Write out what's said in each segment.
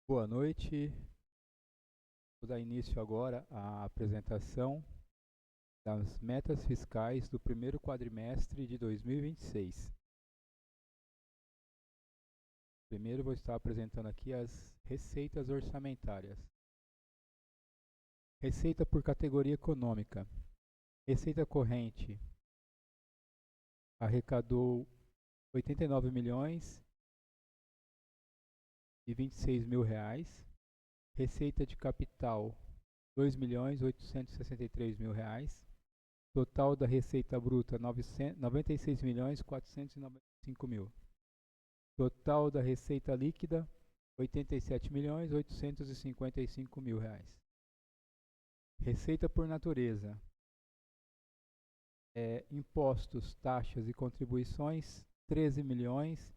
Boa noite. Vou dar início agora à apresentação das metas fiscais do primeiro quadrimestre de 2026. Primeiro vou estar apresentando aqui as receitas orçamentárias. Receita por categoria econômica. Receita corrente arrecadou 89 milhões e 26 mil reais. Receita de capital, 2 milhões 863 mil reais. Total da receita bruta, 96 milhões 495 mil. Total da receita líquida, 87 milhões 855 mil reais. Receita por natureza. Impostos, taxas e contribuições, 13 milhões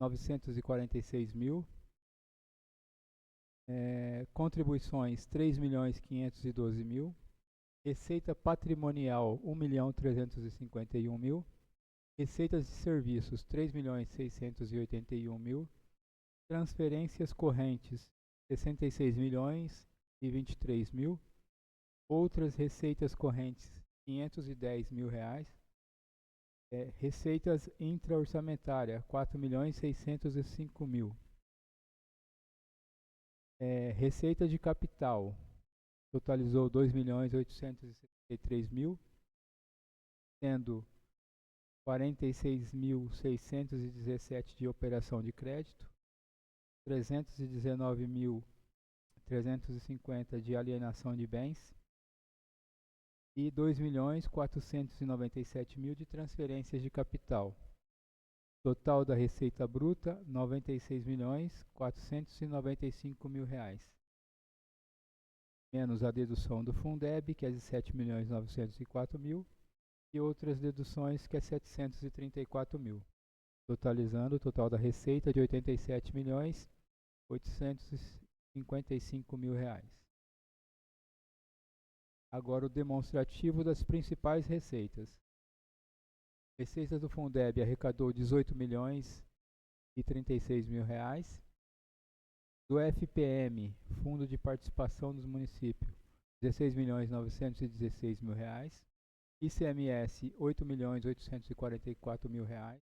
946 mil. Contribuições, 3 milhões 512 mil. Receita patrimonial, 1 milhão 351 mil. Receitas de serviços, 3 milhões 681 mil. Transferências correntes, 66 milhões e 23 mil. Outras receitas correntes, 510 mil reais. Receitas intra-orçamentária, 4 milhões 605 mil. Receita de capital, totalizou 2 milhões 873 mil, sendo 46.617 de operação de crédito, 319.350 de alienação de bens e 2 milhões 497 mil de transferências de capital. Total da receita bruta, 96 milhões 495 mil reais. Menos a dedução do Fundeb, que é de 7 milhões 904 mil, e outras deduções, que é 734 mil. Totalizando o total da receita de 87 milhões 855 mil reais. Agora o demonstrativo das principais receitas. Receitas do Fundeb arrecadou 18 milhões e 36 mil reais. Do FPM, Fundo de Participação dos Municípios, 16 milhões 916 mil reais. ICMS, 8 milhões 844 mil reais.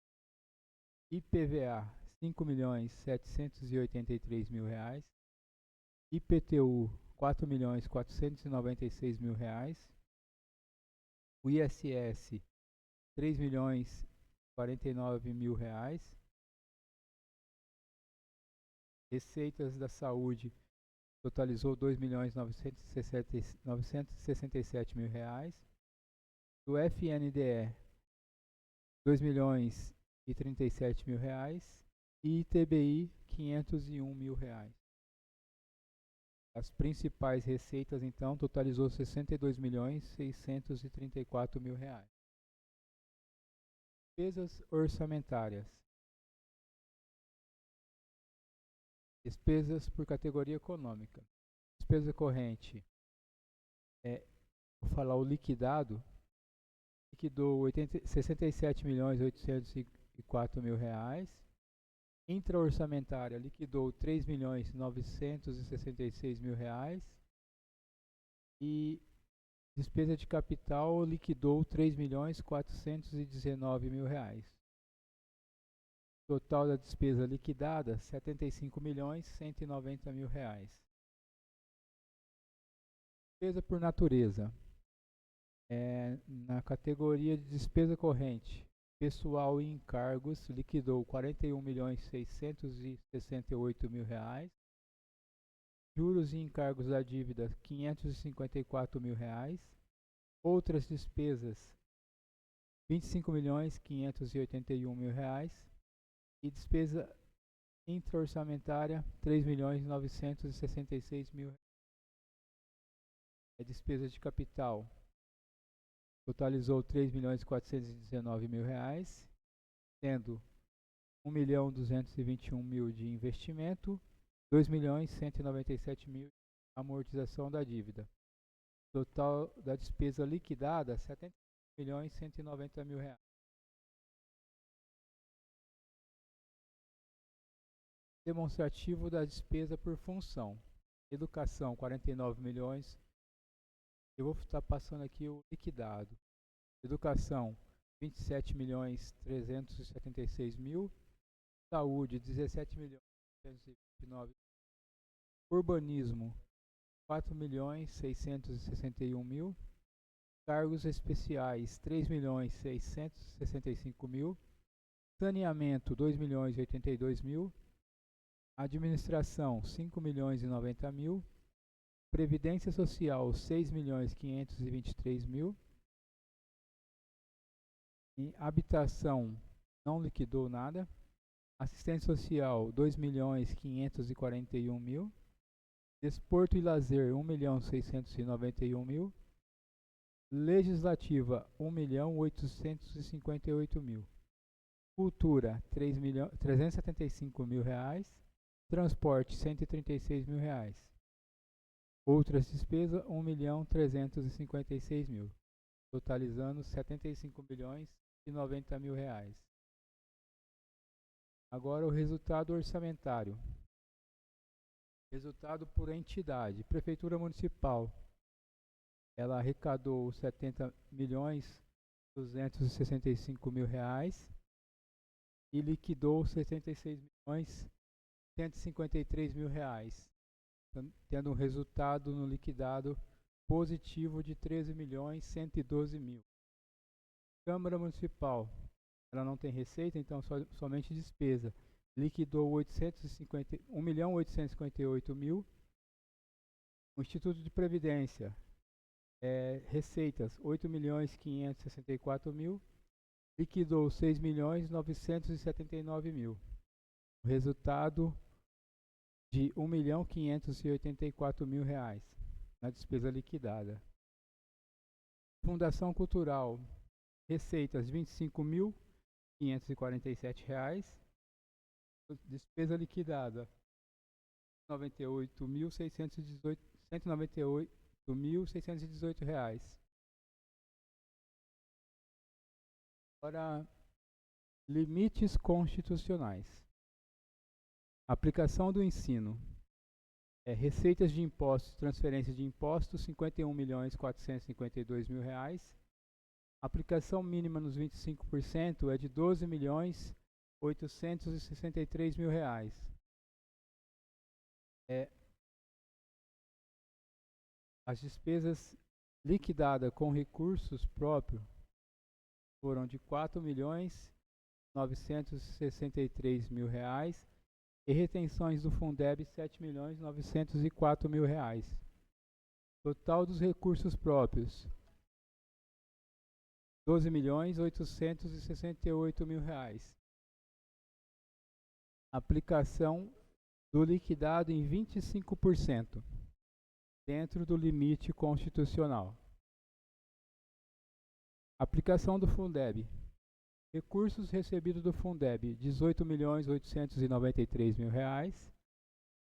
IPVA, 5 milhões 783 mil reais. IPTU, 4 milhões 496 mil reais. O ISS, 3 milhões 49 mil reais. Receitas da saúde totalizou 2 milhões 967 mil reais. Do FNDE, 2 milhões e 37 mil reais. E ITBI, 501 mil reais. As principais receitas, então, totalizou 62 milhões 634 mil reais. Despesas orçamentárias. Despesas por categoria econômica. Despesa corrente. Vou falar o liquidado. Liquidou 67 milhões 804 mil reais. Intra-orçamentária liquidou 3 milhões 966 mil reais. E despesa de capital liquidou 3 milhões 419 mil reais. Total da despesa liquidada, 75 milhões 190 mil reais. Despesa por natureza. Na categoria de despesa corrente, pessoal e encargos liquidou 41 milhões 668 mil reais. Juros e encargos da dívida, 554 mil reais. Outras despesas, 25 milhões 581 mil reais. E despesa intra-orçamentária, 3 milhões 966 mil reais. Despesa de capital, totalizou 3 milhões 419 mil reais, sendo 1 milhão 221 mil de investimento, 2 milhões 197 mil de amortização da dívida. Total da despesa liquidada, R$ 190.000. Demonstrativo da despesa por função. Educação, 49 milhões. Eu vou estar passando aqui o liquidado. Educação, 27.376.000. Saúde, 17.329.000. Urbanismo, 4.661.000. Cargos especiais, 3.665.000. Saneamento, 2.082.000. Administração, 5.090.000. Previdência Social, 6.523.000. E habitação, não liquidou nada. Assistência Social, 2.541.000. Desporto e Lazer, 1.691.000. Legislativa, 1.858.000. Cultura, R$ 375.000. Transporte, R$ 136.000. Outras despesas, R$ 1.356.000, totalizando R$ 75.090.000. Agora o resultado orçamentário. Resultado por entidade. Prefeitura Municipal, ela arrecadou R$ 70.265.000 e liquidou R$ 76.153.000, tendo um resultado no liquidado positivo de R$ 13.112.000. Câmara Municipal, ela não tem receita, então somente despesa. Liquidou R$ 1.858.000. O Instituto de Previdência, receitas R$ 8.564.000. Liquidou R$ 6.979.000. O resultado de R$ 1.584.000 na despesa liquidada. Fundação Cultural, receitas R$ 25.547. Despesa liquidada R$ 198.618. Agora, limites constitucionais. Aplicação do ensino. Receitas de impostos, transferências de impostos, R$ 51.452.000. Aplicação mínima nos 25% é de R$ 12.863.000. As despesas liquidadas com recursos próprios foram de R$ 4.963.000 e retenções do Fundeb R$ 7.904.000. Total dos recursos próprios R$ 12.868.000. Aplicação do liquidado em 25%, dentro do limite constitucional. Aplicação do Fundeb. Recursos recebidos do Fundeb, R$ 18.893.000.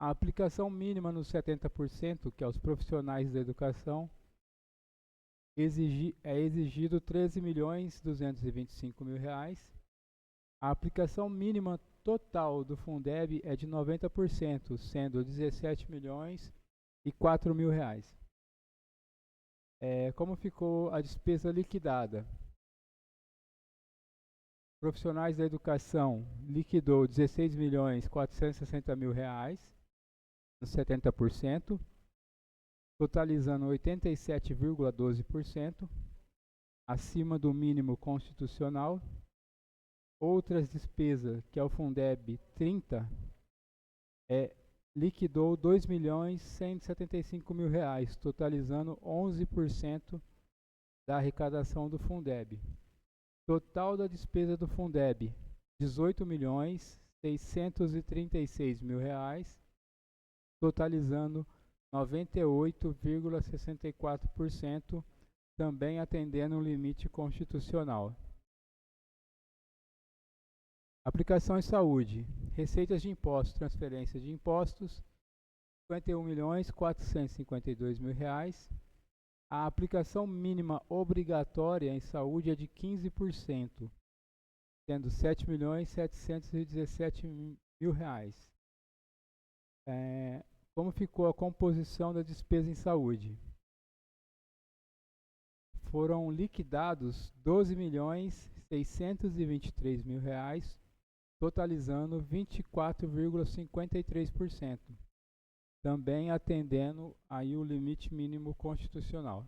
A aplicação mínima nos 70%, que é os profissionais da educação, é exigido R$ 13.225.000. A aplicação mínima total do Fundeb é de 90%, sendo R$ 17.004.000. Como ficou a despesa liquidada? Profissionais da educação liquidou R$ 16.460.000, nos 70%, totalizando 87,12%, acima do mínimo constitucional. Outras despesas, que é o Fundeb 30, liquidou R$ 2.175.000, totalizando 11% da arrecadação do Fundeb. Total da despesa do Fundeb, R$ 18.636.000, totalizando 98,64%, também atendendo o limite constitucional. Aplicação em saúde. Receitas de impostos, transferência de impostos, R$ 51.452.000. A aplicação mínima obrigatória em saúde é de 15%, sendo R$ 7.717.000. Como ficou a composição da despesa em saúde? Foram liquidados R$ 12.623.000, totalizando 24,53%, também atendendo aí o limite mínimo constitucional.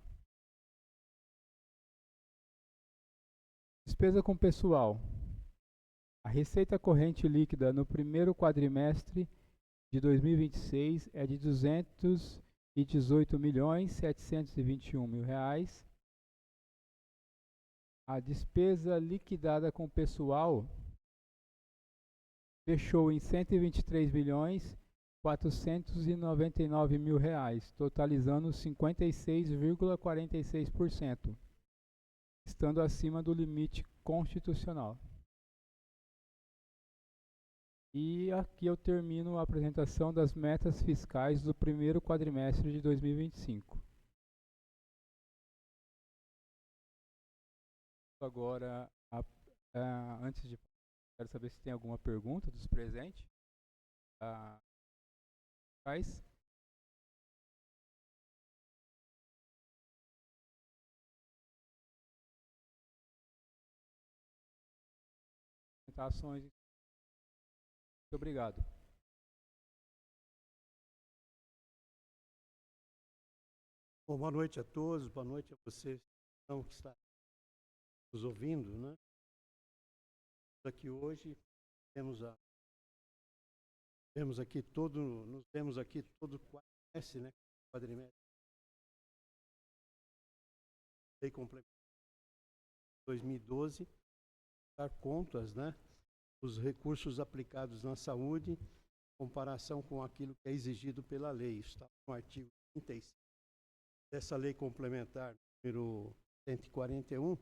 Despesa com pessoal. A receita corrente líquida no primeiro quadrimestre de 2026 é de R$ 218.721.000. A despesa liquidada com pessoal fechou em R$ 123.499.000, totalizando 56,46%, estando acima do limite constitucional. E aqui eu termino a apresentação das metas fiscais do primeiro quadrimestre de 2025. Agora, antes de... Quero saber se tem alguma pergunta dos presentes. Faz. Apresentações. Muito obrigado. Bom, boa noite a todos, boa noite a vocês que estão nos ouvindo, né? Aqui hoje nos vemos aqui todo quadrimestre, né? Quadrimestre. Lei complementar 2012, dar contas, né? Os recursos aplicados na saúde, em comparação com aquilo que é exigido pela lei. Isso está no artigo 36 dessa lei complementar número 141,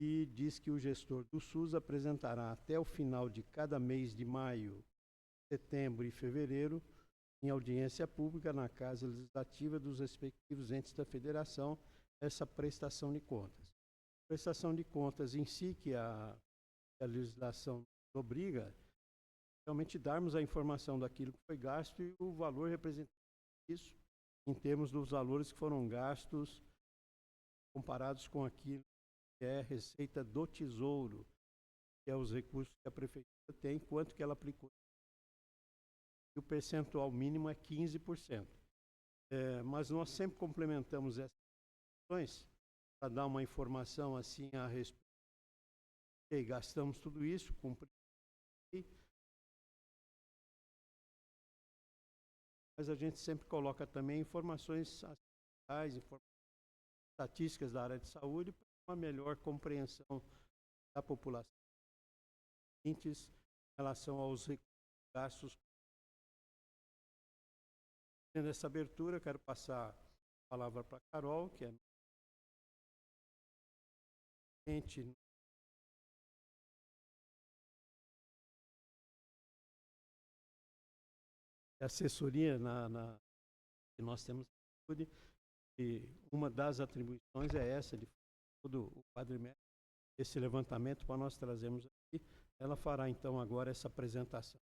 e diz que o gestor do SUS apresentará até o final de cada mês de maio, setembro e fevereiro, em audiência pública na Casa Legislativa dos respectivos entes da Federação, essa prestação de contas. Prestação de contas em si, que a legislação obriga, realmente darmos a informação daquilo que foi gasto e o valor representado disso, em termos dos valores que foram gastos, comparados com aquilo que é receita do Tesouro, que é os recursos que a Prefeitura tem, quanto que ela aplicou. E o percentual mínimo é 15%. Mas nós sempre complementamos essas questões para dar uma informação assim a respeito. E gastamos tudo isso, cumprimos. Mas a gente sempre coloca também informações estatísticas da área de saúde para uma melhor compreensão da população em relação aos recursos gastos. Tendo essa abertura, quero passar a palavra para a Carol, que é assessoria que nós temos na saúde, e uma das atribuições é essa, de todo o quadrimestre, esse levantamento para nós trazermos aqui. Ela fará então agora essa apresentação.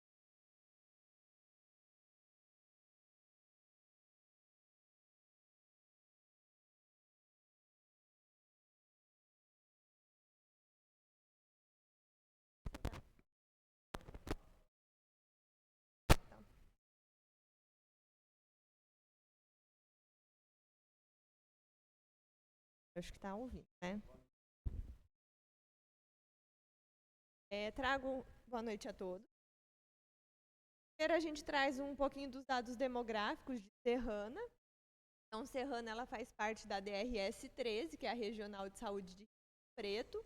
Acho que está ouvindo, né? Trago boa noite a todos. Primeiro a gente traz um pouquinho dos dados demográficos de Serrana. Então, Serrana ela faz parte da DRS 13, que é a Regional de Saúde de Rio Preto.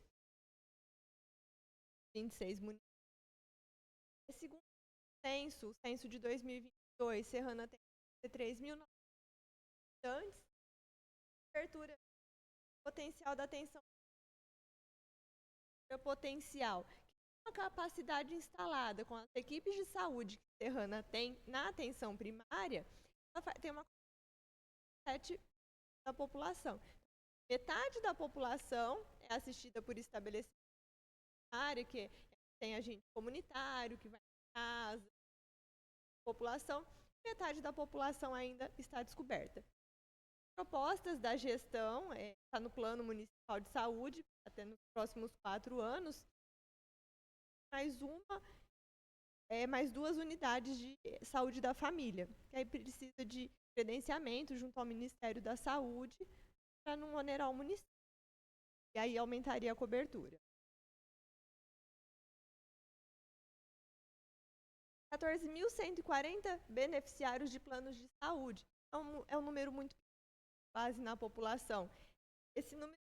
26 municípios. Segundo o censo de 2022, Serrana tem 3.900 habitantes. Cobertura potencial da atenção potencial. A capacidade instalada com as equipes de saúde que Serrana tem na atenção primária, ela tem uma 7 da população. Metade da população é assistida por estabelecimento área, que tem agente comunitário, que vai em casa, população, metade da população ainda está descoberta. Propostas da gestão, está no Plano Municipal de Saúde, até nos próximos 4 anos, mais 2 unidades de saúde da família, que aí precisa de credenciamento junto ao Ministério da Saúde para não onerar o município. E aí aumentaria a cobertura. 14.140 beneficiários de planos de saúde. É um número muito base na população. Esse número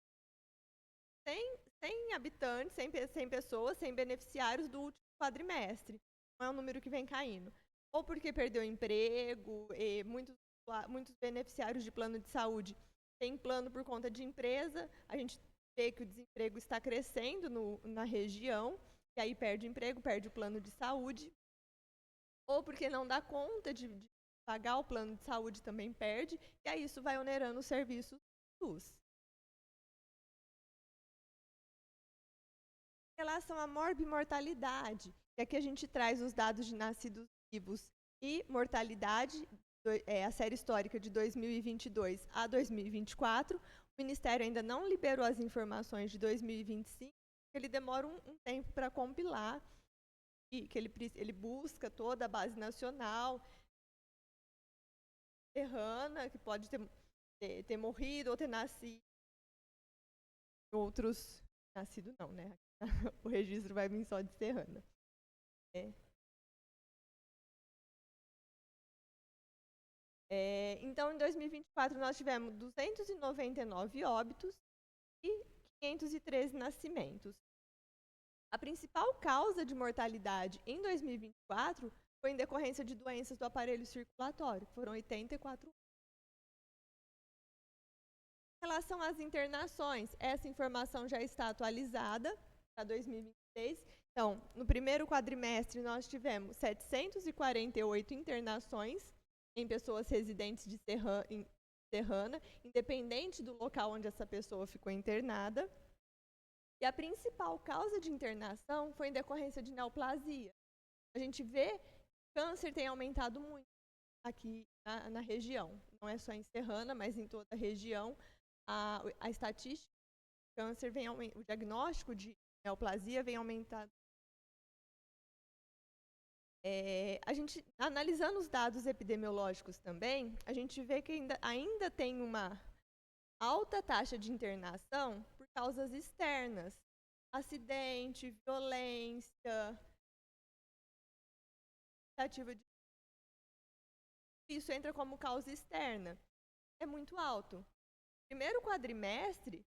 100 habitantes, 100 pessoas, 100 beneficiários do último quadrimestre. Não é um número que vem caindo. Ou porque perdeu emprego, e muitos beneficiários de plano de saúde têm plano por conta de empresa. A gente vê que o desemprego está crescendo na região, e aí perde emprego, perde o plano de saúde. Ou porque não dá conta de pagar o plano de saúde, também perde, e aí isso vai onerando o serviço do SUS. Em relação à morbimortalidade, e aqui a gente traz os dados de nascidos vivos e mortalidade, a série histórica de 2022 a 2024. O Ministério ainda não liberou as informações de 2025, ele demora um tempo para compilar, e que ele busca toda a base nacional, serrana, que pode ter morrido ou ter nascido. Outros, nascido não, né? O registro vai vir só de serrana. Então, em 2024, nós tivemos 299 óbitos e 513 nascimentos. A principal causa de mortalidade em 2024 foi em decorrência de doenças do aparelho circulatório, que foram 84. Em relação às internações, essa informação já está atualizada para 2026. Então, no primeiro quadrimestre, nós tivemos 748 internações em pessoas residentes de serrana, independente do local onde essa pessoa ficou internada. E a principal causa de internação foi em decorrência de neoplasia. A gente vê que o câncer tem aumentado muito aqui na região. Não é só em Serrana, mas em toda a região. A estatística de câncer o diagnóstico de neoplasia vem aumentando. A gente, analisando os dados epidemiológicos também, a gente vê que ainda tem uma alta taxa de internação por causas externas, acidente, violência, tentativa de... Isso entra como causa externa. É muito alto. Primeiro quadrimestre,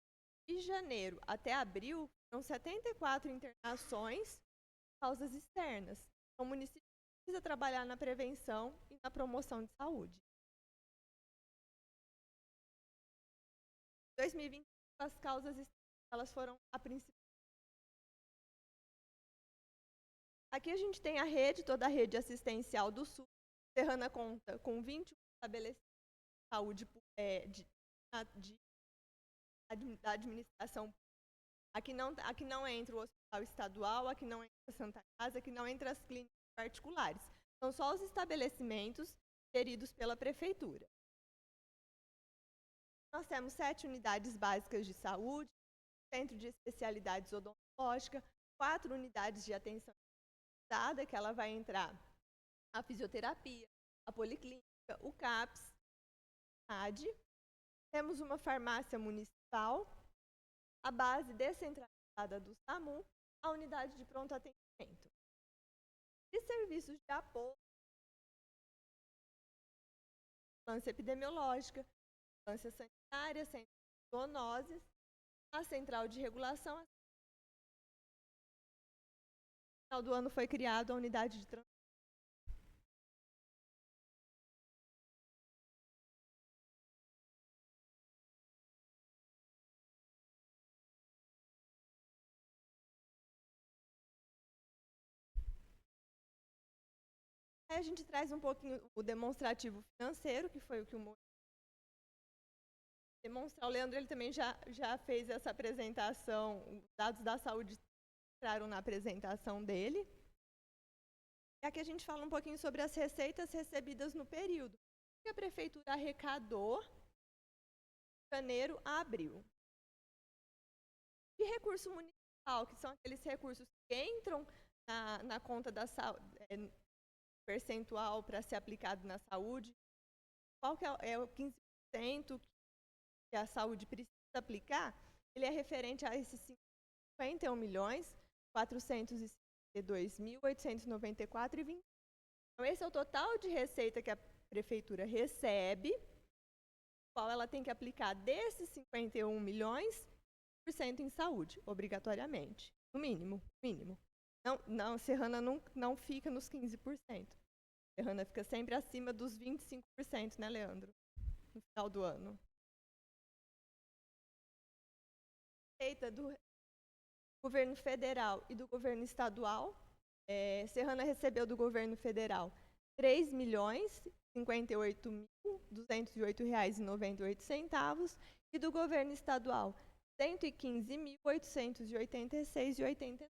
de janeiro até abril, são 74 internações por causas externas. Então, o município precisa trabalhar na prevenção e na promoção de saúde. Em 2020, as causas elas foram a principal. Aqui a gente tem toda a rede assistencial do SUS. Serrana conta com 21 estabelecimentos de saúde da administração. Aqui não entra o hospital estadual, aqui não entra a Santa Casa, aqui não entra as clínicas particulares. São só os estabelecimentos geridos pela prefeitura. Nós temos 7 unidades básicas de saúde, centro de especialidades odontológicas, 4 unidades de atenção especializada, que ela vai entrar a fisioterapia, a policlínica, o CAPS, a AD. Temos uma farmácia municipal, a base descentralizada do SAMU, a unidade de pronto atendimento. E serviços de apoio, vigilância epidemiológica, vigilância sanitária, centro de zoonoses, a central de regulação. No final do ano foi criada a unidade de transporte. Aí a gente traz um pouquinho o demonstrativo financeiro, que foi o que o demonstrar. O Leandro ele também já fez essa apresentação, os dados da saúde entraram na apresentação dele. E aqui a gente fala um pouquinho sobre as receitas recebidas no período. O que a prefeitura arrecadou de janeiro a abril. De recurso municipal, que são aqueles recursos que entram na conta da saúde, percentual para ser aplicado na saúde. Qual que é o 15% que a saúde precisa aplicar? Ele é referente a esses 51.452.894,20. Então, esse é o total de receita que a prefeitura recebe, qual ela tem que aplicar desses 51 milhões, % em saúde, obrigatoriamente, no mínimo. Não, Serrana não fica nos 15%. Serrana fica sempre acima dos 25%, né, Leandro? No final do ano. Receita do governo federal e do governo estadual. Serrana recebeu do governo federal R$ 3.058.208,98 e do governo estadual R$ 115.886,89.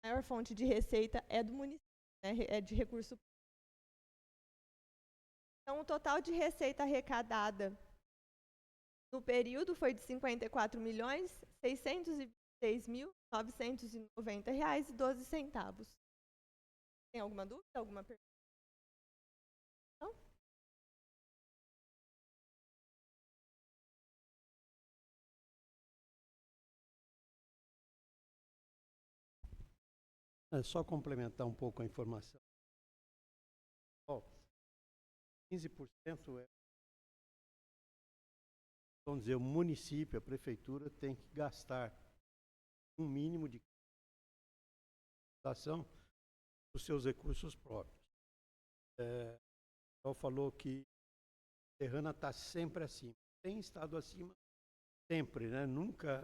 A maior fonte de receita é do município, né, é de recurso público. Então, o total de receita arrecadada no período foi de R$ 54.626.990,12. Tem alguma dúvida? Alguma pergunta? Não? É só complementar um pouco a informação. 15% vamos dizer, o município, a prefeitura tem que gastar um mínimo de ação dos seus recursos próprios. O falou que Serrana está sempre acima. Tem estado acima sempre, né? Nunca,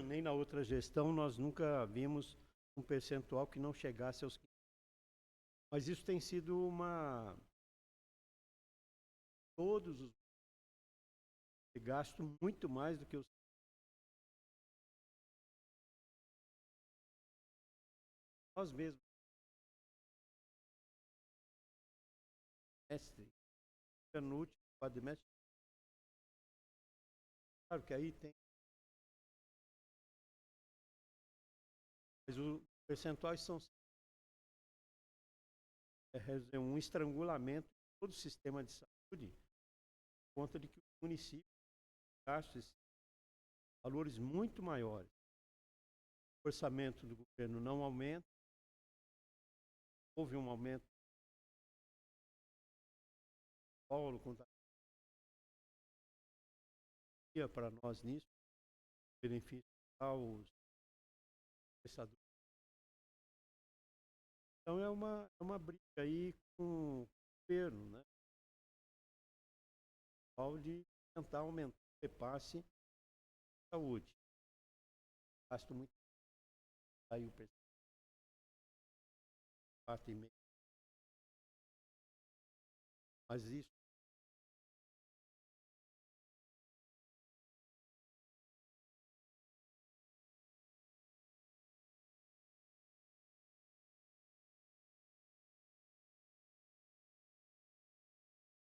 nem na outra gestão, nós nunca vimos um percentual que não chegasse aos 15%. Mas isso tem sido todos os gastam muito mais do que os nós mesmos. Mestre, no último quadrimestre. Claro que aí tem. Mas os percentuais são um estrangulamento de todo o sistema de saúde, por conta de que o município gasta valores muito maiores. O orçamento do governo não aumenta, houve um aumento para nós nisso, benefício aos prestadores. Então é uma briga aí com o governo, né? De tentar aumentar o repasse da saúde. Gasto muito. Aí o percentual 4,5%. Mas isso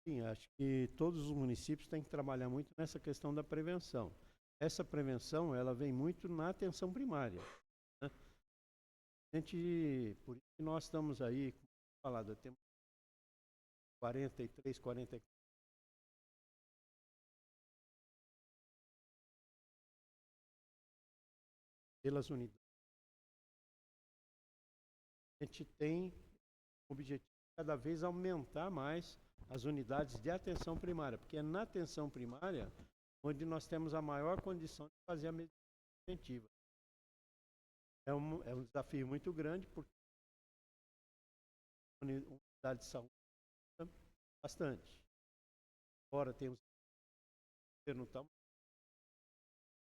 sim, acho que todos os municípios têm que trabalhar muito nessa questão da prevenção. Essa prevenção, ela vem muito na atenção primária, né? Por isso que nós estamos aí, como falado, temos 43, 44 pelas unidades. A gente tem o objetivo de cada vez aumentar mais as unidades de atenção primária, porque é na atenção primária onde nós temos a maior condição de fazer a medicina preventiva. É um desafio muito grande, porque a unidade de saúde bastante. Agora temos não está,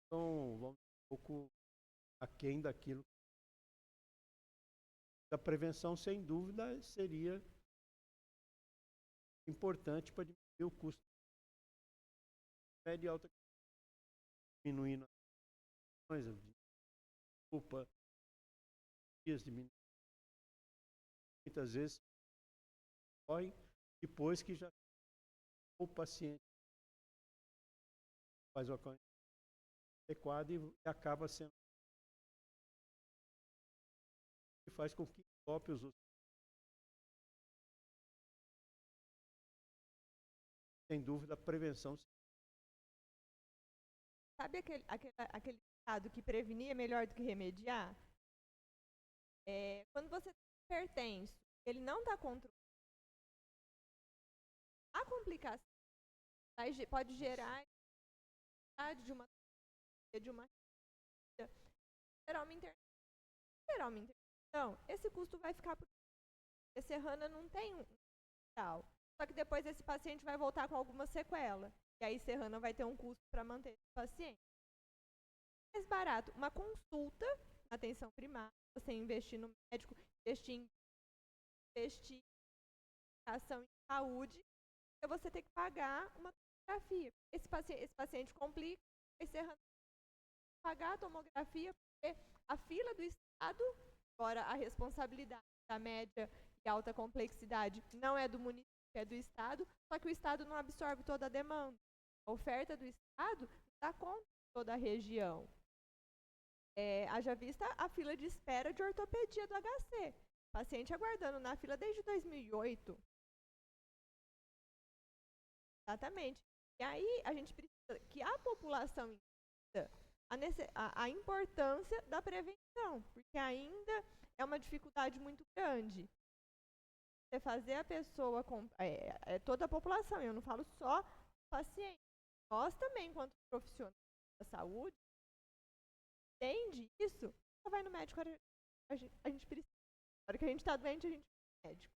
então vamos um pouco aquém daquilo. A prevenção, sem dúvida, seria importante para diminuir o custo de alta, diminuindo as coisas, desculpa, diminuindo. Muitas vezes correm depois que já o paciente faz o acompanhamento adequado e acaba sendo que faz com que tope os outros. Sem dúvida, a prevenção. Sabe aquele ditado que prevenir é melhor do que remediar? Quando você tem hipertenso, ele não está controlado, a complicação pode gerar de uma intervenção, esse custo vai ficar por a Serrana não tem um tal. Só que depois esse paciente vai voltar com alguma sequela. E aí Serrana vai ter um custo para manter esse paciente. Mais barato, uma consulta na atenção primária, você investir no médico, investir em ação em saúde, e você ter que pagar uma tomografia. Esse paciente complica, aí Serrana pagar a tomografia, porque a fila do Estado, agora a responsabilidade da média e alta complexidade não é do município, é do Estado, só que o Estado não absorve toda a demanda. A oferta do Estado dá conta de toda a região. Haja vista a fila de espera de ortopedia do HC. Paciente aguardando na fila desde 2008. Exatamente. E aí a gente precisa que a população entenda a importância da prevenção, porque ainda é uma dificuldade muito grande. Você fazer a pessoa, toda a população, eu não falo só paciente, nós também, enquanto profissionais da saúde, entende isso, só vai no médico, a gente precisa, na hora que a gente está doente, a gente vai no médico.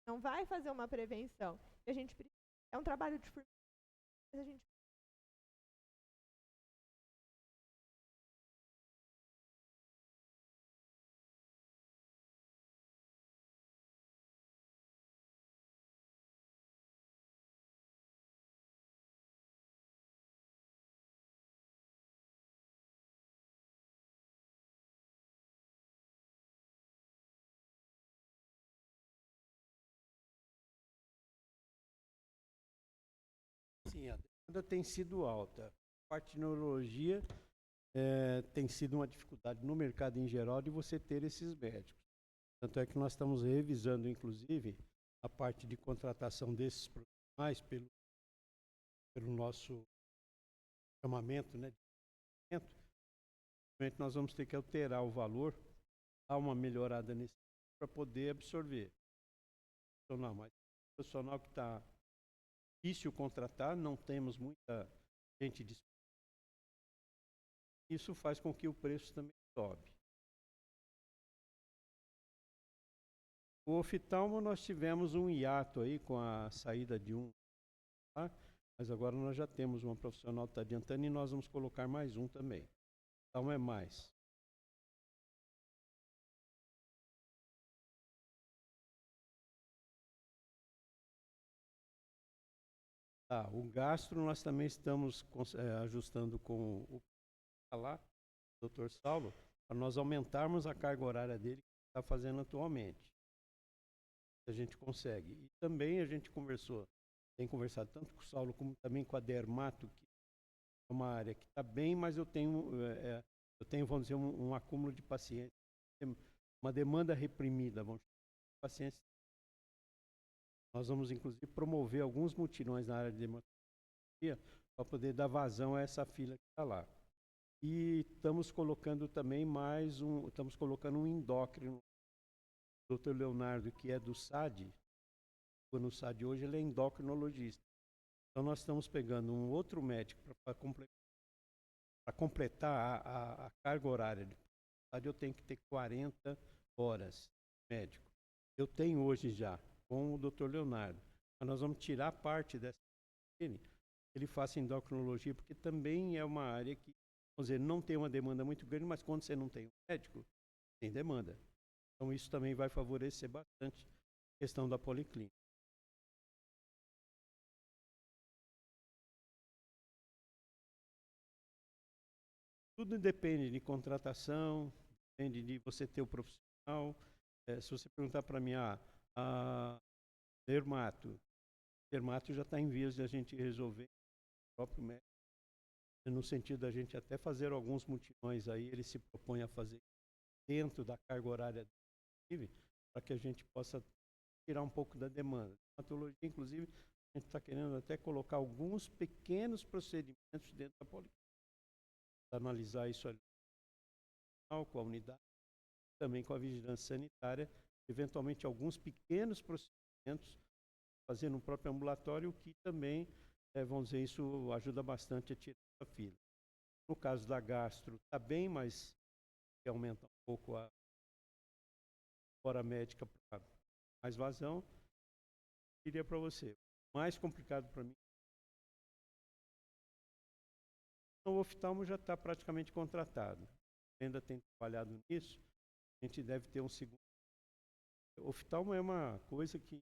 Não vai fazer uma prevenção. E a gente precisa, é um trabalho de formiga, mas a gente Sim, a demanda tem sido alta. A parte de neurologia tem sido uma dificuldade no mercado em geral de você ter esses médicos. Tanto é que nós estamos revisando, inclusive, a parte de contratação desses profissionais pelo nosso chamamento, né? Nós vamos ter que alterar o valor, dar uma melhorada nesse para poder absorver. Mas o profissional que está difícil contratar, não temos muita gente disponível. Isso faz com que o preço também sobe. O oftalmo nós tivemos um hiato aí com a saída de um, tá? Mas agora nós já temos uma profissional que está adiantando e nós vamos colocar mais um também. Então é mais. O gastro nós também estamos ajustando com o Dr. Saulo, para nós aumentarmos a carga horária dele que está fazendo atualmente. A gente consegue. E também a gente tem conversado tanto com o Saulo como também com a Dermato, que é uma área que está bem, mas eu tenho, vamos dizer, um acúmulo de pacientes, uma demanda reprimida, vamos chamar, pacientes. Nós vamos, inclusive, promover alguns mutirões na área de dermatologia para poder dar vazão a essa fila que está lá. E estamos colocando também estamos colocando um endócrino, o Dr. Leonardo, que é do SAD. No SAD hoje ele é endocrinologista. Então nós estamos pegando um outro médico para completar a carga horária. No SAD eu tenho que ter 40 horas médico. Eu tenho hoje já, com o Dr. Leonardo. Mas nós vamos tirar parte dessa dele, ele faça endocrinologia, porque também é uma área que, vamos dizer, não tem uma demanda muito grande, mas quando você não tem um médico, tem demanda. Então isso também vai favorecer bastante a questão da policlínica. tudo depende de contratação, depende de você ter o profissional. Se você perguntar para mim, a dermato já está em vias de a gente resolver o próprio médico, no sentido da gente até fazer alguns mutirões aí, ele se propõe a fazer dentro da carga horária dele, para que a gente possa tirar um pouco da demanda. Dermatologia, inclusive, a gente está querendo até colocar alguns pequenos procedimentos dentro da policlínica, analisar isso ali com a unidade, também com a vigilância sanitária, eventualmente alguns pequenos procedimentos fazer no próprio ambulatório, o que também, vamos dizer, isso ajuda bastante a tirar a fila. No caso da gastro, está bem, mas aumenta um pouco a hora médica para mais vazão. Eu diria para você, mais complicado para mim. O oftalmo já está praticamente contratado. Ainda tem trabalhado nisso. A gente deve ter um segundo. O oftalmo é uma coisa que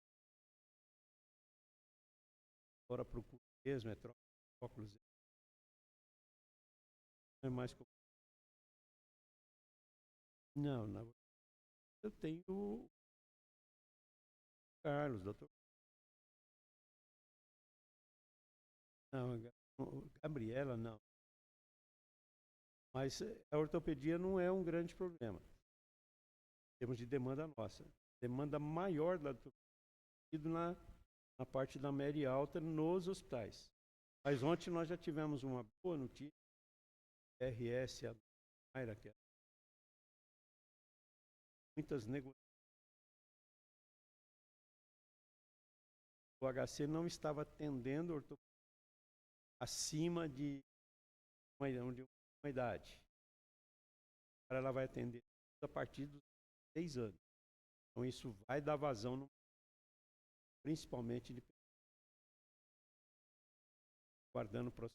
agora procura mesmo, é troca de óculos. Não é mais complicado. Não, eu tenho o Carlos, doutor. Não, Gabriela, não. Mas a ortopedia não é um grande problema. Temos de demanda nossa. Demanda maior da ortopedia na parte da média e alta nos hospitais. Mas ontem nós já tivemos uma boa notícia. RS, a Mayra, que é muitas negociações. O HC não estava atendendo ortopedia acima de uma idade. Agora ela vai atender a partir dos 6 anos. Então isso vai dar vazão, principalmente guardando o processo.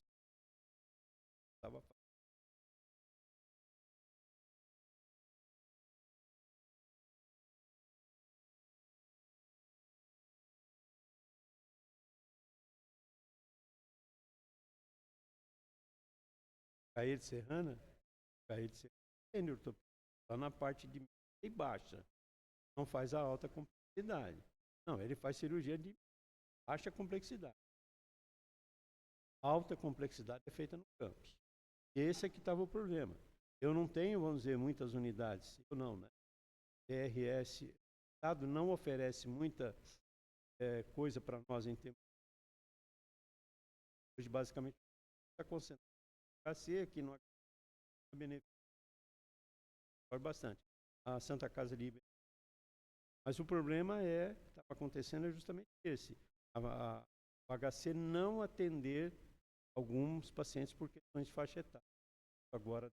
Cair Serrana? Cair de Serrana tem ortopedia. Só na parte de média e baixa. Não faz a alta complexidade. Não, ele faz cirurgia de baixa complexidade. Alta complexidade é feita no campus. Esse é que estava o problema. Eu não tenho, vamos dizer, muitas unidades. Eu não, né? DRS, o Estado não oferece muita coisa para nós em termos. Hoje, basicamente, está concentrado no HC, aqui no benefício. Bastante. A Santa Casa de Iberê. Mas o problema que estava acontecendo é justamente esse. O HC não atender alguns pacientes por questões de faixa etária. Agora,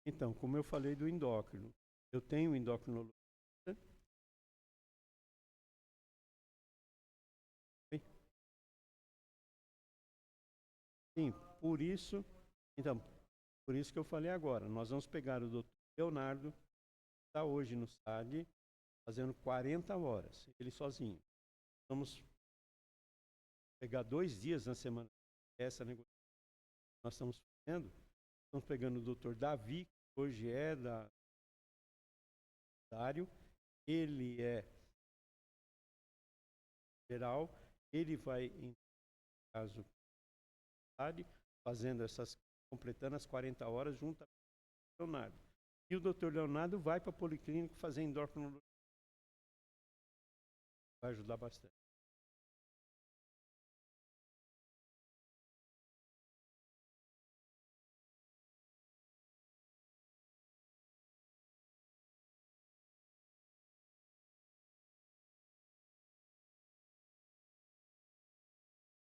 então, como eu falei do endócrino, eu tenho endocrinologista. Sim, por isso que eu falei agora, nós vamos pegar o doutor Leonardo, que está hoje no SAD, fazendo 40 horas, ele sozinho. Vamos pegar 2 dias na semana, essa negociação que nós estamos fazendo. Estamos pegando o doutor Davi, que hoje é da Dário, ele é geral, ele vai, em caso, fazendo completando as 40 horas junto com o Leonardo. E o doutor Leonardo vai para a policlínica fazer endocrinologia. Vai ajudar bastante.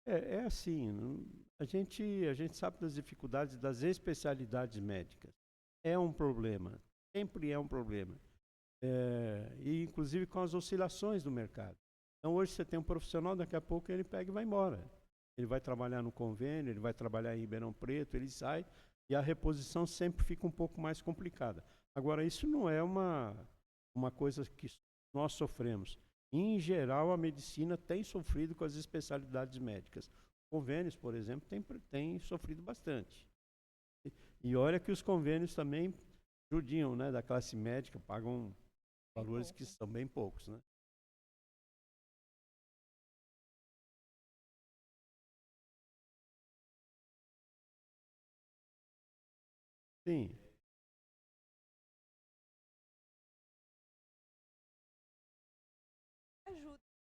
É assim, a gente sabe das dificuldades das especialidades médicas. É um problema, sempre é um problema. E inclusive com as oscilações do mercado. Então hoje você tem um profissional, daqui a pouco ele pega e vai embora. Ele vai trabalhar no convênio, ele vai trabalhar em Ribeirão Preto, ele sai e a reposição sempre fica um pouco mais complicada. Agora, isso não é uma uma coisa que nós sofremos. Em geral, a medicina tem sofrido com as especialidades médicas. Convênios, por exemplo, tem sofrido bastante. E olha que os convênios também judiam, né, da classe médica, pagam valores que são bem poucos, né? Sim.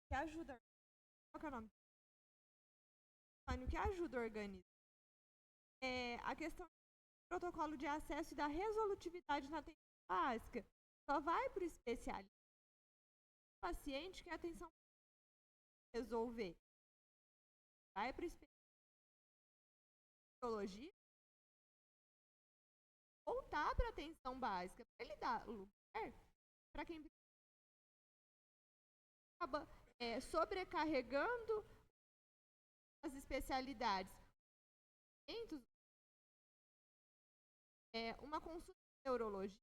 Que ajuda. Qual que é o nome? Que ajuda o organismo. A questão do protocolo de acesso e da resolutividade na atenção básica só vai para o especialista, o paciente que a atenção resolver. Vai para o especialista, voltar para a atenção básica, para ele dar lugar para quem acaba sobrecarregando as especialidades. Uma consulta de neurologista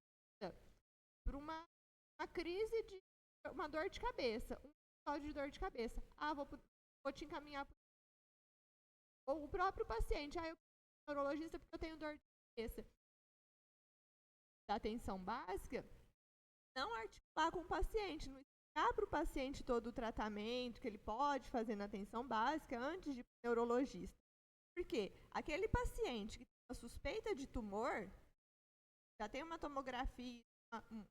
para uma crise de uma dor de cabeça, um episódio de dor de cabeça. Vou te encaminhar. Ou o próprio paciente, eu vou ao neurologista porque eu tenho dor de cabeça. Da atenção básica, não articular com o paciente, não explicar para o paciente todo o tratamento que ele pode fazer na atenção básica antes de ir para o neurologista. Por quê? Aquele paciente que tem uma suspeita de tumor, já tem uma tomografia, um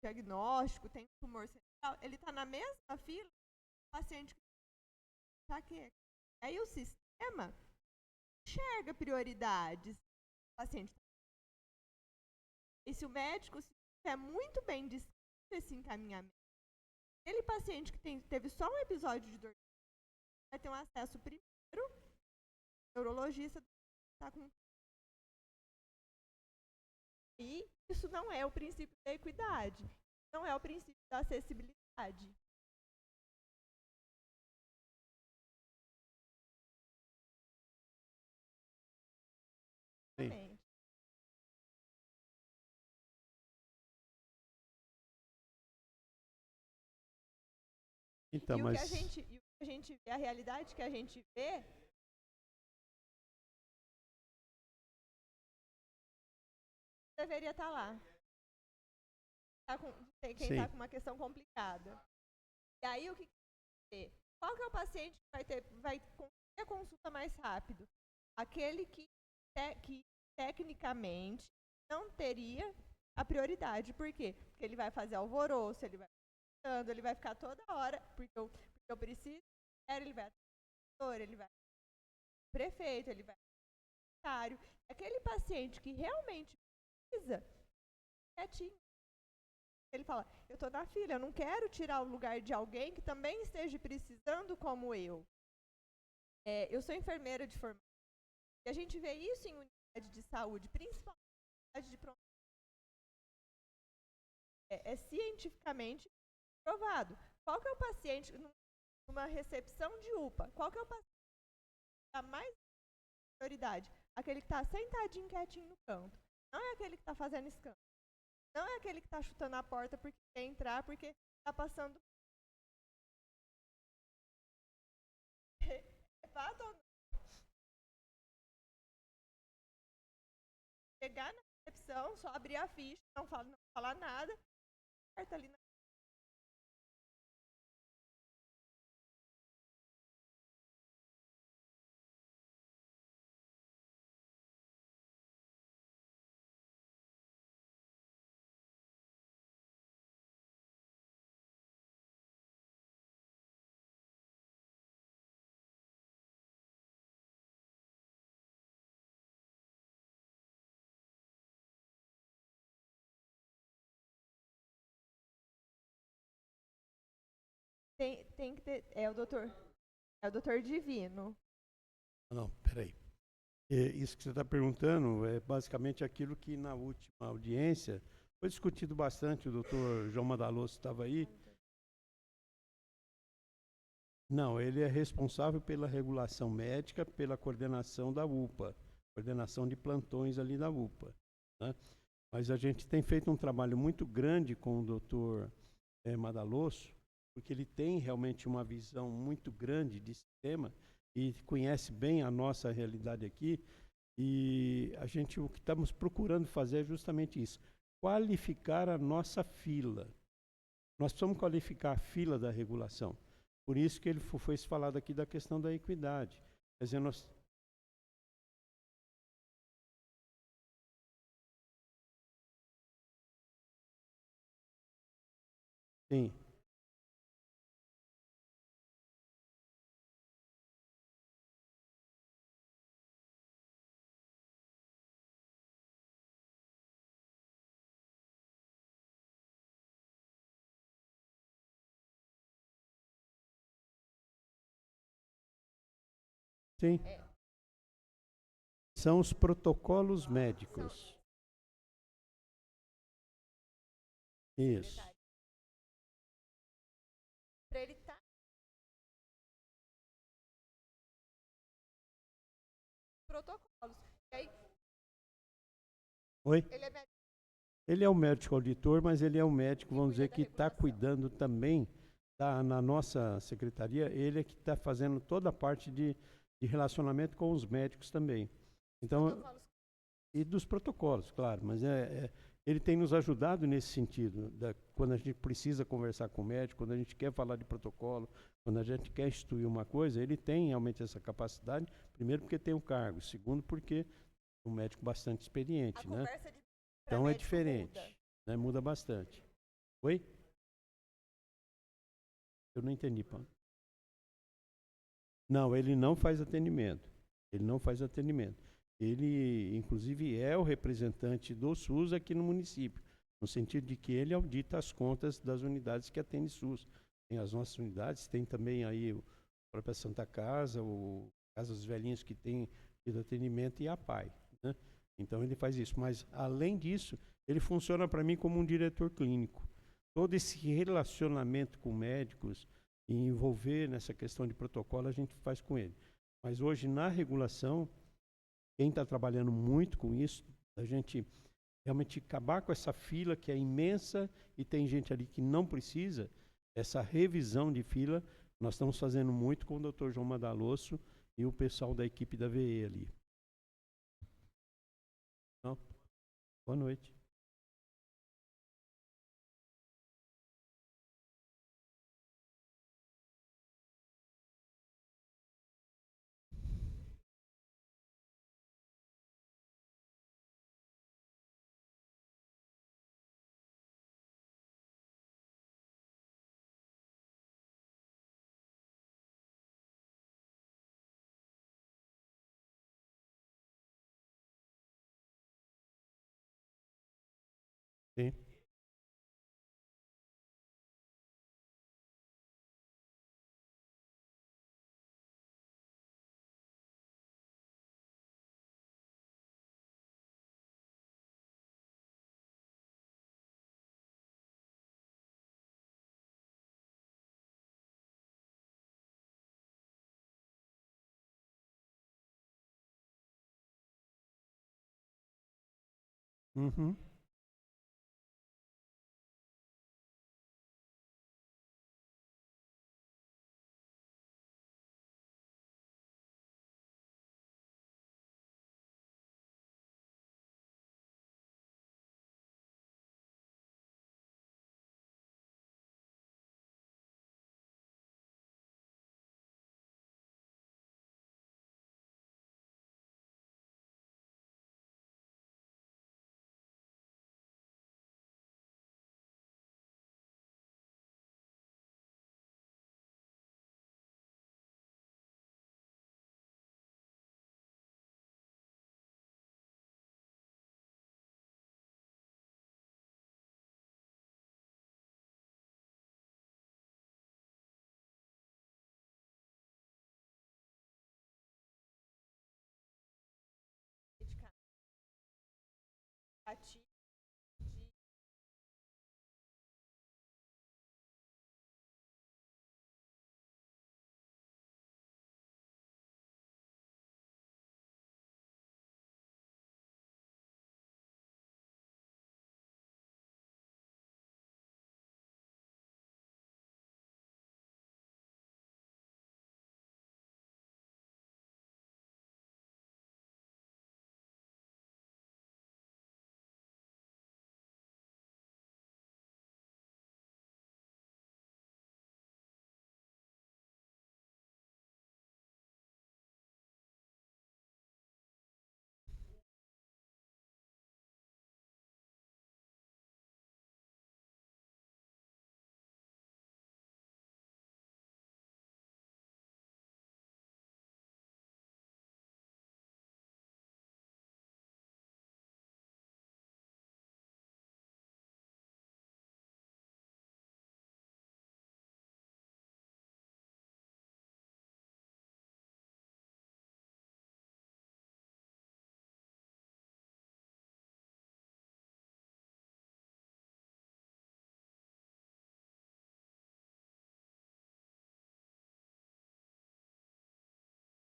diagnóstico, tem um tumor cerebral, ele está na mesma fila do paciente que tem enxaqueca. Aí o sistema enxerga prioridades do paciente. E se o médico estiver muito bem descrito esse encaminhamento, aquele paciente que teve só um episódio de dor de cabeça vai ter um acesso primeiro ao neurologista está com. E isso não é o princípio da equidade, não é o princípio da acessibilidade. Sim. Então, o que a gente vê, a realidade que a gente vê deveria estar lá. Quem está com uma questão complicada. E aí o que ver? Qual que é o paciente que vai conseguir a consulta mais rápido? Aquele que tecnicamente não teria a prioridade. Por quê? Porque ele vai fazer alvoroço, ele vai ficar toda hora, porque eu preciso, ele vai ele vai prefeito, ele vai secretário. Aquele paciente que realmente precisa, quietinho. Ele fala, eu estou na fila, eu não quero tirar o lugar de alguém que também esteja precisando como eu. Eu sou enfermeira de formação e a gente vê isso em unidade de saúde, principalmente em unidade de pronto. É cientificamente provado. Qual que é o paciente, numa recepção de UPA, qual que é o paciente que dá mais prioridade? Aquele que está sentadinho, quietinho no canto. Não é aquele que está fazendo escândalo. Não é aquele que está chutando a porta porque quer entrar, porque está passando. É fato ou não? Chegar na recepção, só abrir a ficha, não falar nada, aperta ali na. Tem que ter. É o doutor Divino. Não, peraí. Isso que você está perguntando é basicamente aquilo que na última audiência foi discutido bastante. O doutor João Madaloso estava aí. Não, ele é responsável pela regulação médica, pela coordenação da UPA, coordenação de plantões ali na UPA, né? Mas a gente tem feito um trabalho muito grande com o doutor Madalosso, porque ele tem realmente uma visão muito grande de sistema e conhece bem a nossa realidade aqui. E o que estamos procurando fazer é justamente isso, qualificar a nossa fila. Nós precisamos qualificar a fila da regulação. Por isso que ele foi falado aqui da questão da equidade. Quer dizer, nós... Sim. Sim. São os protocolos médicos. Isso. Para ele estar protocolos. E aí, Oi? ele é médico. Ele é o médico auditor, mas ele é um médico, vamos dizer, que está cuidando também, na nossa secretaria, ele é que está fazendo toda a parte de relacionamento com os médicos também. Então, Protocolos. e dos protocolos, claro, mas ele tem nos ajudado nesse sentido, quando a gente precisa conversar com o médico, quando a gente quer falar de protocolo, quando a gente quer instituir uma coisa, ele tem realmente essa capacidade, primeiro porque tem o cargo, segundo porque é um médico bastante experiente, A né? conversa de Então é médico diferente, muda. né? Muda bastante. Oi? Eu não entendi, Paulo. Não, ele não faz atendimento. Ele não faz atendimento. Ele, inclusive, é o representante do SUS aqui no município, no sentido de que ele audita as contas das unidades que atendem SUS. Tem as nossas unidades, tem também aí a própria Santa Casa, o Casa dos Velhinhos que tem tido atendimento e a PAI, né? Então ele faz isso. Mas, além disso, ele funciona para mim como um diretor clínico. Todo esse relacionamento com médicos e envolver nessa questão de protocolo, a gente faz com ele. Mas hoje, na regulação, quem está trabalhando muito com isso, a gente realmente acabar com essa fila que é imensa e tem gente ali que não precisa, essa revisão de fila, nós estamos fazendo muito com o Dr. João Madalosso e o pessoal da equipe da VE ali. Não? Boa noite. Sim. Uhum. Ati-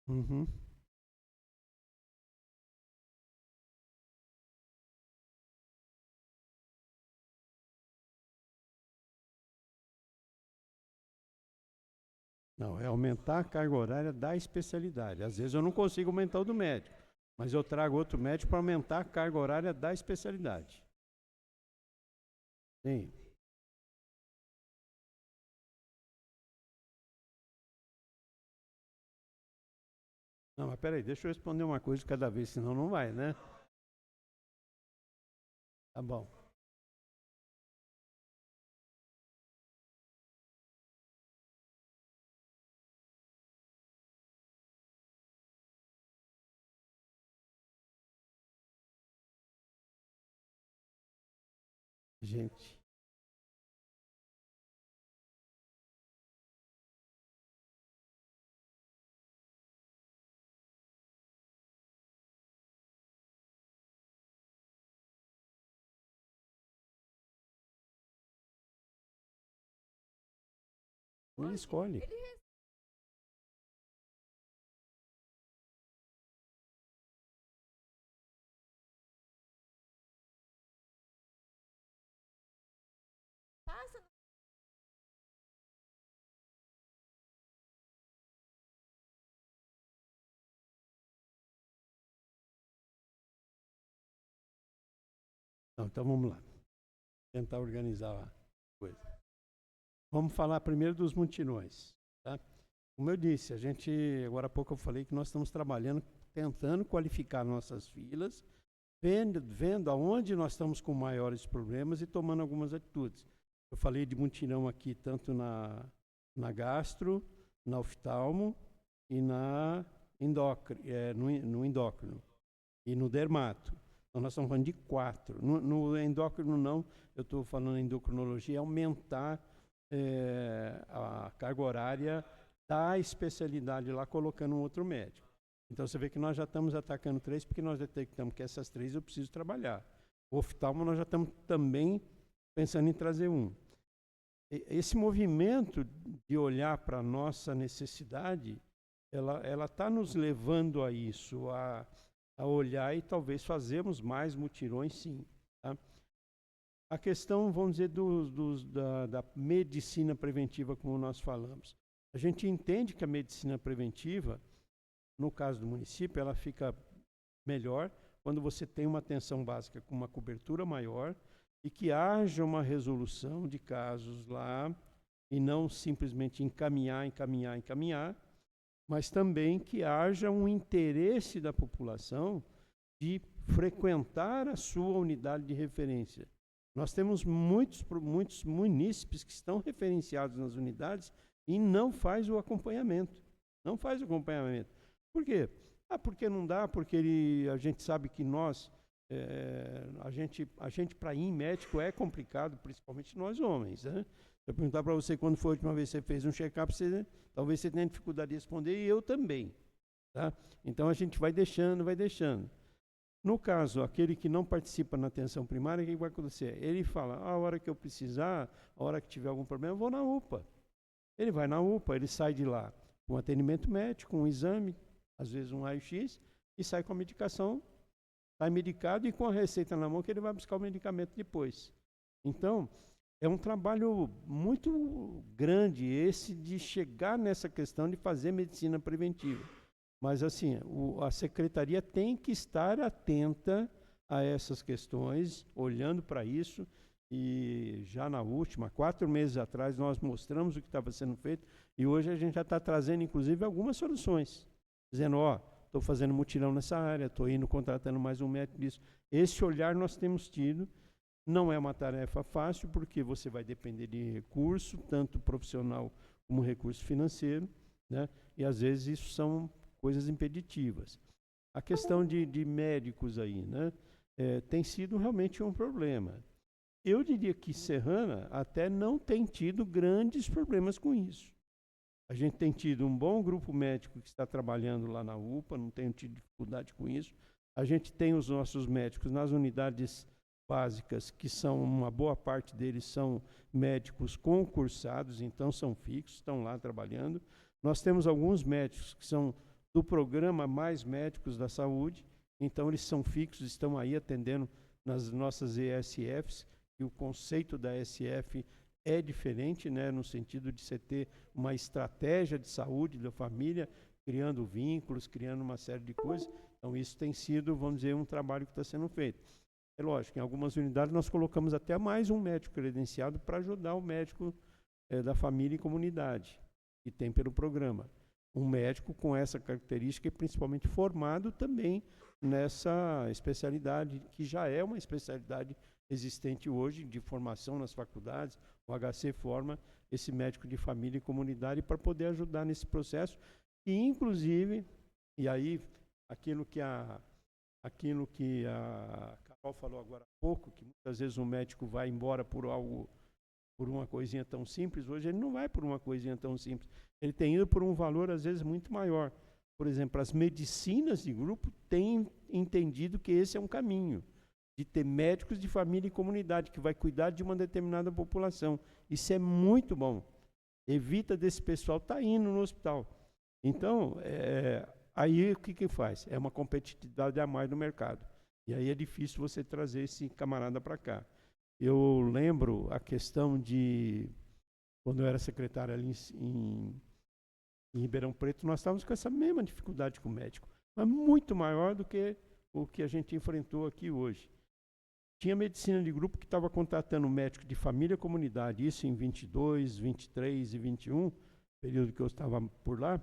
Uhum. Não, é aumentar a carga horária da especialidade. Às vezes eu não consigo aumentar o do médico, mas eu trago outro médico para aumentar a carga horária da especialidade. Sim. Não, mas peraí, deixa eu responder uma coisa de cada vez, senão não vai, né? Tá bom. Gente, ele escolhe. Passa. Não, então vamos lá. Tentar organizar a coisa. Vamos falar primeiro dos mutirões, tá? Como eu disse, a gente, agora há pouco eu falei que nós estamos trabalhando, tentando qualificar nossas filas, vendo aonde nós estamos com maiores problemas e tomando algumas atitudes. Eu falei de mutirão aqui, tanto na gastro, na oftalmo e no endócrino e no dermato. Então, nós estamos falando de 4. No endócrino, não, eu estou falando em endocrinologia, aumentar a carga horária da especialidade lá, colocando um outro médico. Então, você vê que nós já estamos atacando 3, porque nós detectamos que essas 3 eu preciso trabalhar. O oftalmo, nós já estamos também pensando em trazer um. Esse movimento de olhar para a nossa necessidade, ela está nos levando a isso, a olhar e talvez fazermos mais mutirões, sim. Tá? A questão, vamos dizer, da medicina preventiva, como nós falamos. A gente entende que a medicina preventiva, no caso do município, ela fica melhor quando você tem uma atenção básica com uma cobertura maior e que haja uma resolução de casos lá e não simplesmente encaminhar, mas também que haja um interesse da população de frequentar a sua unidade de referência. Nós temos muitos munícipes que estão referenciados nas unidades e não faz o acompanhamento. Não faz o acompanhamento. Por quê? Porque não dá, porque a gente sabe que nós, a gente para ir em médico é complicado, principalmente nós homens, né? Se eu perguntar para você quando foi a última vez que você fez um check-up, talvez você tenha dificuldade de responder, e eu também. Tá? Então a gente vai deixando. No caso, aquele que não participa na atenção primária, o que vai acontecer? Ele fala, a hora que eu precisar, a hora que tiver algum problema, eu vou na UPA. Ele vai na UPA, ele sai de lá com atendimento médico, um exame, às vezes um raio-x, e sai com a medicação, sai medicado e com a receita na mão que ele vai buscar o medicamento depois. Então, é um trabalho muito grande esse de chegar nessa questão de fazer medicina preventiva. Mas, assim, a secretaria tem que estar atenta a essas questões, olhando para isso. E já na última, 4 meses atrás, nós mostramos o que estava sendo feito. E hoje a gente já está trazendo, inclusive, algumas soluções. Dizendo, estou fazendo mutirão nessa área, estou indo contratando mais um médico disso. Esse olhar nós temos tido. Não é uma tarefa fácil, porque você vai depender de recurso, tanto profissional como recurso financeiro, né? E às vezes isso são coisas impeditivas. A questão de médicos aí, né? Tem sido realmente um problema. Eu diria que Serrana até não tem tido grandes problemas com isso. A gente tem tido um bom grupo médico que está trabalhando lá na UPA, não tem tido dificuldade com isso. A gente tem os nossos médicos nas unidades básicas, que são, uma boa parte deles são médicos concursados, então são fixos, estão lá trabalhando. Nós temos alguns médicos que são do programa Mais Médicos da Saúde. Então, eles são fixos, estão aí atendendo nas nossas ESFs, e o conceito da SF é diferente, né, no sentido de você ter uma estratégia de saúde da família, criando vínculos, criando uma série de coisas. Então, isso tem sido, vamos dizer, um trabalho que está sendo feito. É lógico, em algumas unidades nós colocamos até mais um médico credenciado para ajudar o médico da família e comunidade, que tem pelo programa. Um médico com essa característica e principalmente formado também nessa especialidade, que já é uma especialidade existente hoje, de formação nas faculdades. O HC forma esse médico de família e comunidade para poder ajudar nesse processo, e inclusive, e aí aquilo que a Carol falou agora há pouco, que muitas vezes um médico vai embora por uma coisinha tão simples. Hoje ele não vai por uma coisinha tão simples, ele tem ido por um valor às vezes muito maior. Por exemplo, as medicinas de grupo têm entendido que esse é um caminho, de ter médicos de família e comunidade, que vai cuidar de uma determinada população. Isso é muito bom. Evita desse pessoal estar indo no hospital. Então, aí o que faz? É uma competitividade a mais no mercado. E aí é difícil você trazer esse camarada para cá. Eu lembro a questão de, quando eu era secretário ali em Ribeirão Preto, nós estávamos com essa mesma dificuldade com o médico, mas muito maior do que o que a gente enfrentou aqui hoje. Tinha medicina de grupo que estava contratando médico de família e comunidade, isso em 22, 23 e 21, período que eu estava por lá,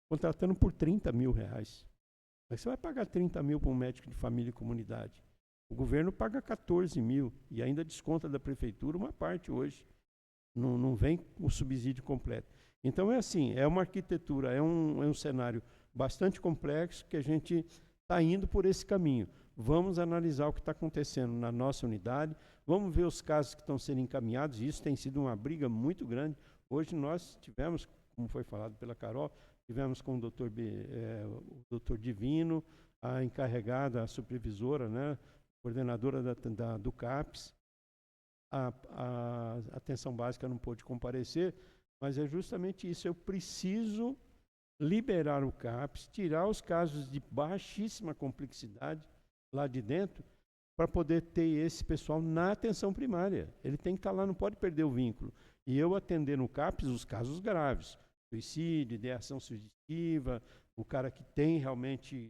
contratando por R$30 mil. Mas você vai pagar 30 mil para um médico de família e comunidade. O governo paga 14 mil e ainda desconta da prefeitura uma parte hoje. Não vem o subsídio completo. Então é assim, é uma arquitetura, é um cenário bastante complexo, que a gente está indo por esse caminho. Vamos analisar o que está acontecendo na nossa unidade, vamos ver os casos que estão sendo encaminhados, e isso tem sido uma briga muito grande. Hoje nós tivemos, como foi falado pela Carol, tivemos com o doutor Divino, a encarregada, a supervisora, né, coordenadora do CAPS. A atenção básica não pôde comparecer, mas é justamente isso. Eu preciso liberar o CAPS, tirar os casos de baixíssima complexidade lá de dentro, para poder ter esse pessoal na atenção primária. Ele tem que estar lá, não pode perder o vínculo. E eu atender no CAPS os casos graves, suicídio, ideação sugestiva, o cara que tem realmente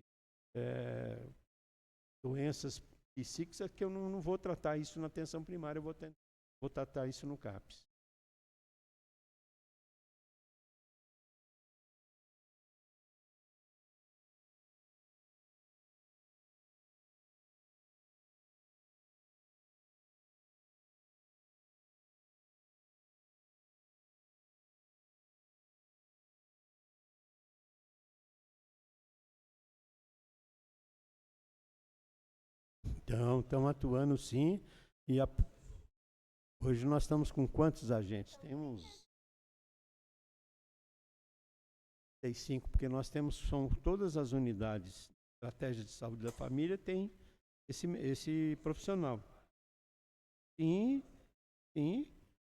doenças psíquicas, que eu não vou tratar isso na atenção primária, eu vou tratar isso no CAPS. Então, estão atuando sim, e hoje nós estamos com quantos agentes? Temos 35, porque nós temos, são todas as unidades, estratégia de saúde da família, tem esse profissional. Sim,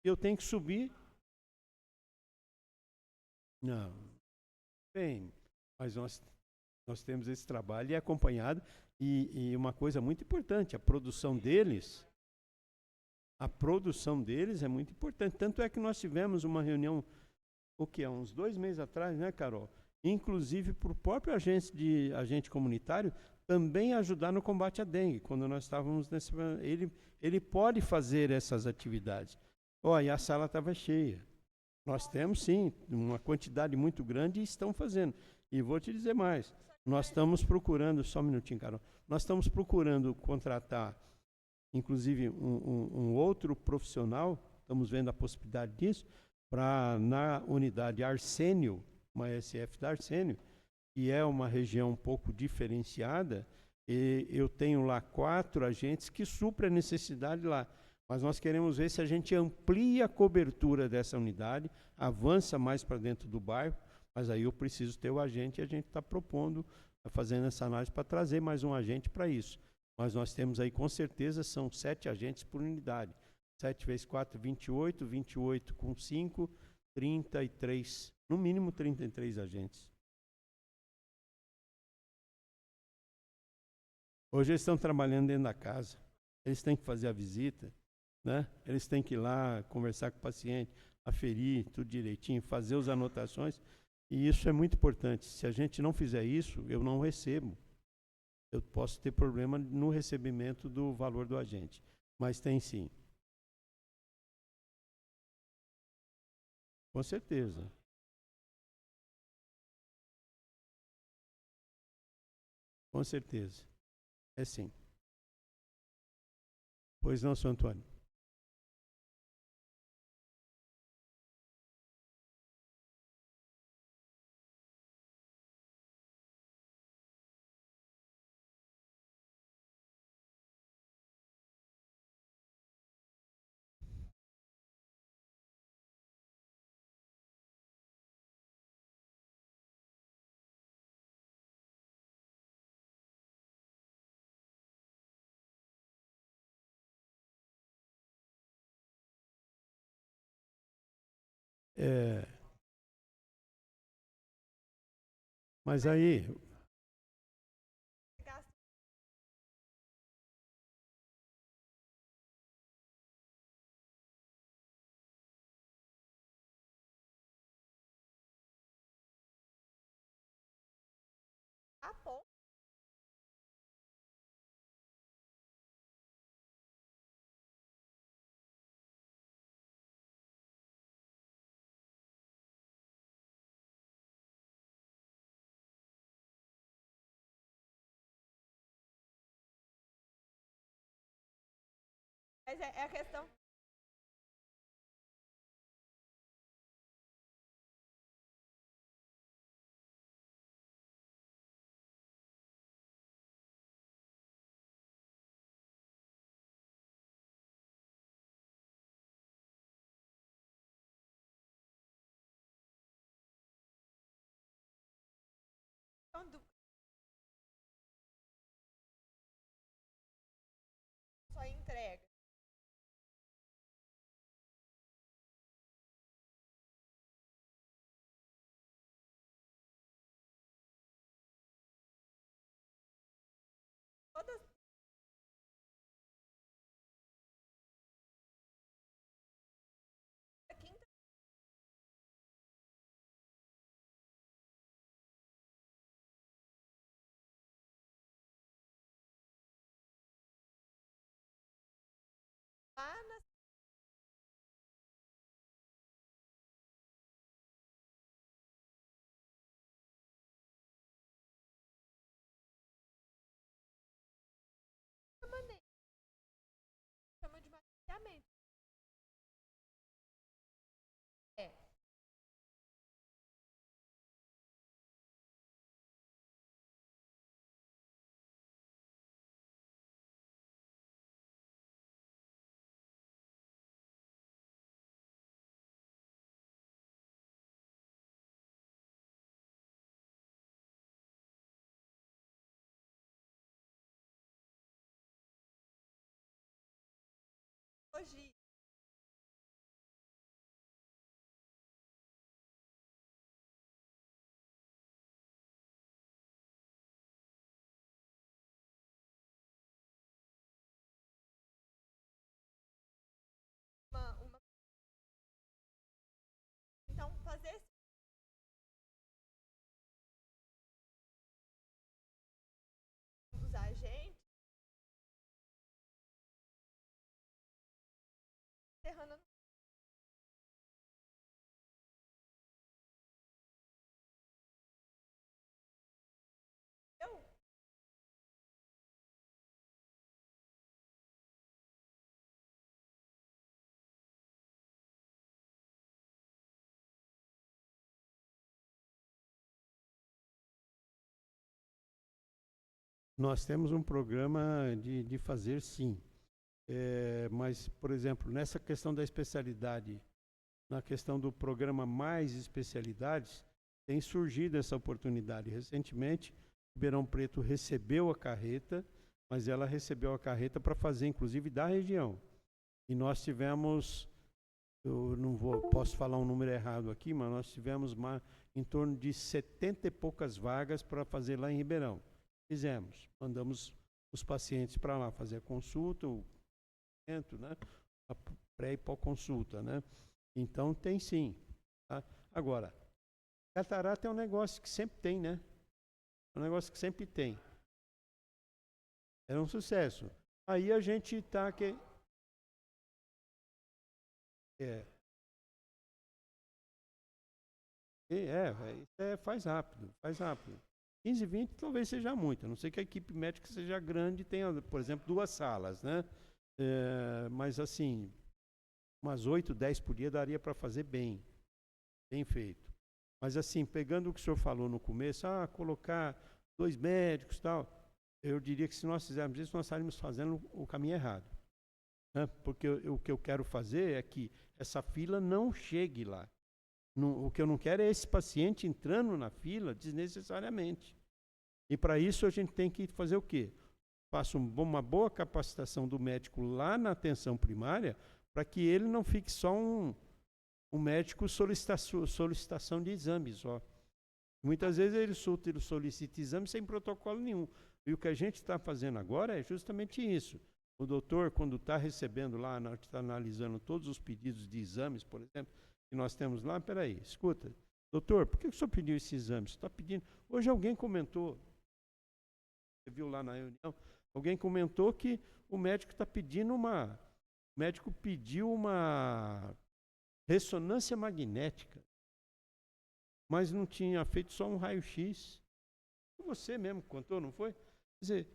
eu tenho que subir. Não, bem, mas nós temos esse trabalho e é acompanhado. E uma coisa muito importante, a produção deles é muito importante. Tanto é que nós tivemos uma reunião, uns 2 meses atrás, né, Carol? Inclusive para o próprio agente comunitário também ajudar no combate à dengue. Quando nós estávamos ele pode fazer essas atividades. E a sala estava cheia. Nós temos, sim, uma quantidade muito grande e estão fazendo. E vou te dizer mais. Nós estamos procurando, só um minutinho, Carol, nós estamos procurando contratar, inclusive, um outro profissional, estamos vendo a possibilidade disso, para, na unidade Arsênio, uma SF da Arsênio, que é uma região um pouco diferenciada, e eu tenho lá 4 agentes que suprem a necessidade lá. Mas nós queremos ver se a gente amplia a cobertura dessa unidade, avança mais para dentro do bairro, mas aí eu preciso ter o agente, e a gente está propondo, fazendo essa análise para trazer mais um agente para isso. Mas nós temos aí, com certeza, são 7 agentes por unidade. 7 vezes 4, 28, 28 com 5, 33, no mínimo 33 agentes. Hoje eles estão trabalhando dentro da casa, eles têm que fazer a visita, né? Eles têm que ir lá conversar com o paciente, aferir tudo direitinho, fazer as anotações, e isso é muito importante. Se a gente não fizer isso, eu não recebo. Eu posso ter problema no recebimento do valor do agente, mas tem sim. Com certeza. Com certeza. É sim. Pois não, Sr. Antônio. É, mas aí, A ponto. Mas é a questão. Do só entrega. Todas. A quinta. Lá na maneira. Chama de mapeamento. É. Hoje. Uma. Então, fazer esse dos agentes. Serrana. Eu. nós temos um programa de fazer sim. Mas, por exemplo, nessa questão da especialidade, na questão do programa Mais Especialidades, tem surgido essa oportunidade. Recentemente, Ribeirão Preto recebeu a carreta, mas ela recebeu a carreta para fazer, inclusive, da região. E nós tivemos, eu não posso falar um número errado aqui, mas nós tivemos em torno de 70 e poucas vagas para fazer lá em Ribeirão. Fizemos, mandamos os pacientes para lá fazer a consulta, o né? A pré e pós-consulta, né? Então tem sim. Tá? Agora, catarata é um negócio que sempre tem, né? É um negócio que sempre tem. É um sucesso. Aí a gente tá que faz rápido, faz rápido. 15, 20 talvez seja muito, a não ser que a equipe médica seja grande e tenha, por exemplo, 2 salas, né? Mas assim, umas 8, 10 por dia daria para fazer bem feito. Mas assim, pegando o que o senhor falou no começo, colocar 2 médicos e tal, eu diria que se nós fizermos isso, nós estaríamos fazendo o caminho errado. Né? Porque o que eu quero fazer é que essa fila não chegue lá. O que eu não quero é esse paciente entrando na fila desnecessariamente. E para isso a gente tem que fazer o quê? Faço uma boa capacitação do médico lá na atenção primária, para que ele não fique só um médico solicitação de exames. Muitas vezes ele solicita exames sem protocolo nenhum. E o que a gente está fazendo agora é justamente isso. O doutor, quando está recebendo lá, está analisando todos os pedidos de exames, por exemplo, que nós temos lá, peraí, escuta, doutor, por que o senhor pediu esse exame? Você está pedindo... Hoje alguém comentou, você viu lá na reunião, alguém comentou que o médico está pedindo o médico pediu uma ressonância magnética, mas não tinha feito só um raio-x. Você mesmo contou, não foi? Quer dizer,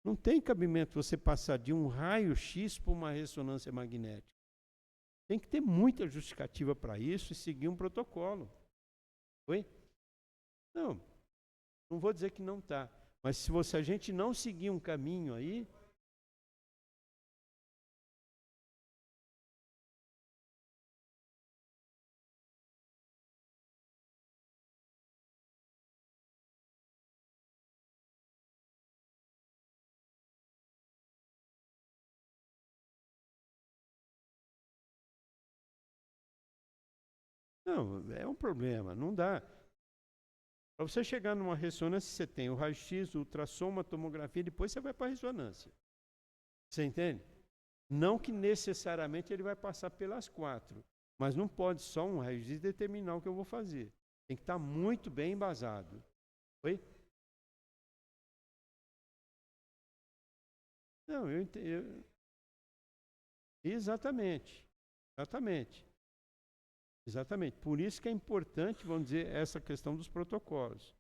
não tem cabimento você passar de um raio-x para uma ressonância magnética. Tem que ter muita justificativa para isso e seguir um protocolo. Oi? Não vou dizer que não está. Mas se a gente não seguir um caminho aí... Não, é um problema, não dá. Para você chegar numa ressonância, você tem o raio-x, o ultrassom, uma tomografia, depois você vai para a ressonância. Você entende? Não que necessariamente ele vai passar pelas 4, mas não pode só um raio-x determinar o que eu vou fazer. Tem que estar muito bem embasado. Oi? Não, eu entendo. Exatamente. Por isso que é importante, vamos dizer, essa questão dos protocolos.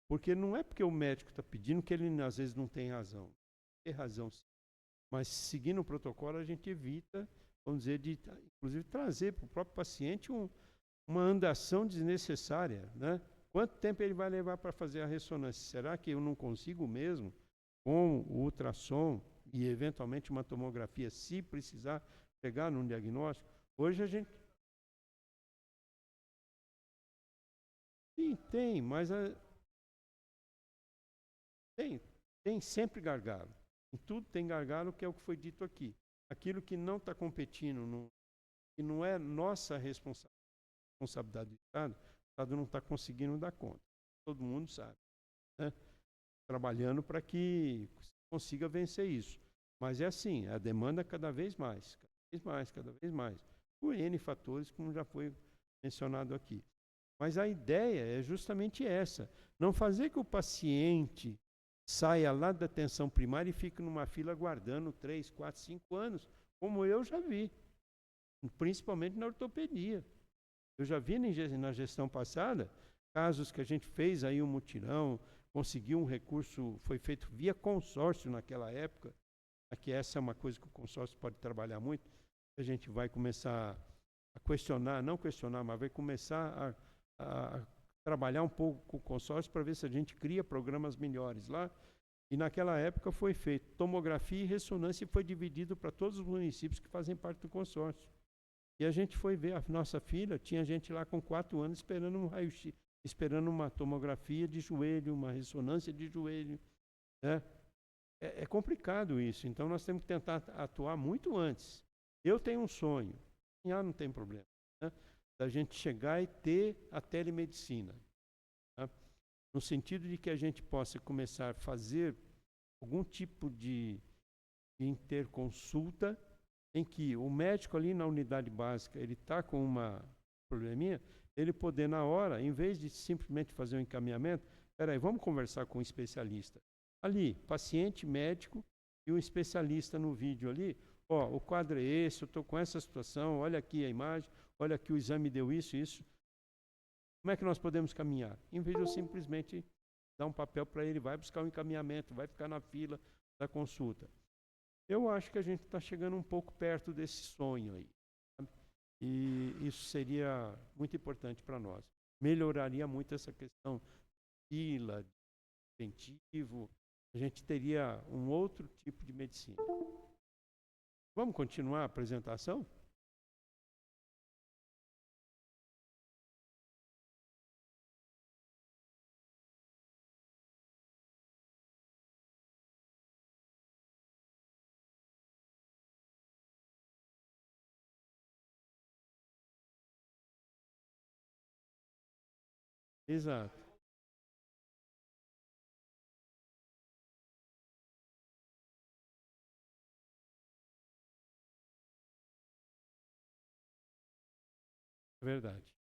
Porque não é porque o médico está pedindo que ele, às vezes, não tem razão. Tem razão, sim. Mas, seguindo o protocolo, a gente evita, vamos dizer, de, inclusive, trazer para o próprio paciente uma andação desnecessária, né? Quanto tempo ele vai levar para fazer a ressonância? Será que eu não consigo mesmo, com o ultrassom e, eventualmente, uma tomografia, se precisar chegar num diagnóstico? Hoje a gente... Sim, tem, mas tem sempre gargalo. Em tudo tem gargalo, que é o que foi dito aqui. Aquilo que não está competindo, que não é nossa responsabilidade do Estado, o Estado não está conseguindo dar conta. Todo mundo sabe. Né? Trabalhando para que consiga vencer isso. Mas é assim, a demanda cada vez mais. Por N fatores, como já foi mencionado aqui. Mas a ideia é justamente essa. Não fazer que o paciente saia lá da atenção primária e fique numa fila aguardando 3, 4, 5 anos, como eu já vi, principalmente na ortopedia. Eu já vi na gestão passada casos que a gente fez aí um mutirão, conseguiu um recurso, foi feito via consórcio naquela época, que essa é uma coisa que o consórcio pode trabalhar muito, a gente vai começar a questionar, não questionar, mas vai começar a trabalhar um pouco com o consórcio para ver se a gente cria programas melhores lá. E naquela época foi feito tomografia e ressonância e foi dividido para todos os municípios que fazem parte do consórcio. E a gente foi ver a nossa filha, tinha gente lá com 4 anos esperando um raio-x, esperando uma tomografia de joelho, uma ressonância de joelho. Né? É complicado isso, então nós temos que tentar atuar muito antes. Eu tenho um sonho, não tem problema, né? Da gente chegar e ter a telemedicina. Tá? No sentido de que a gente possa começar a fazer algum tipo de interconsulta em que o médico ali na unidade básica, ele está com uma probleminha, ele poder na hora, em vez de simplesmente fazer um encaminhamento, peraí, vamos conversar com um especialista. Ali, paciente, médico e um especialista no vídeo ali, ó, o quadro é esse, eu estou com essa situação, olha aqui a imagem, olha aqui o exame deu isso, isso. Como é que nós podemos caminhar? Em vez de eu simplesmente dar um papel para ele, vai buscar um encaminhamento, vai ficar na fila da consulta. Eu acho que a gente está chegando um pouco perto desse sonho aí. Sabe? E isso seria muito importante para nós. Melhoraria muito essa questão de fila, de incentivo. A gente teria um outro tipo de medicina. Vamos continuar a apresentação? Exato. Verdade.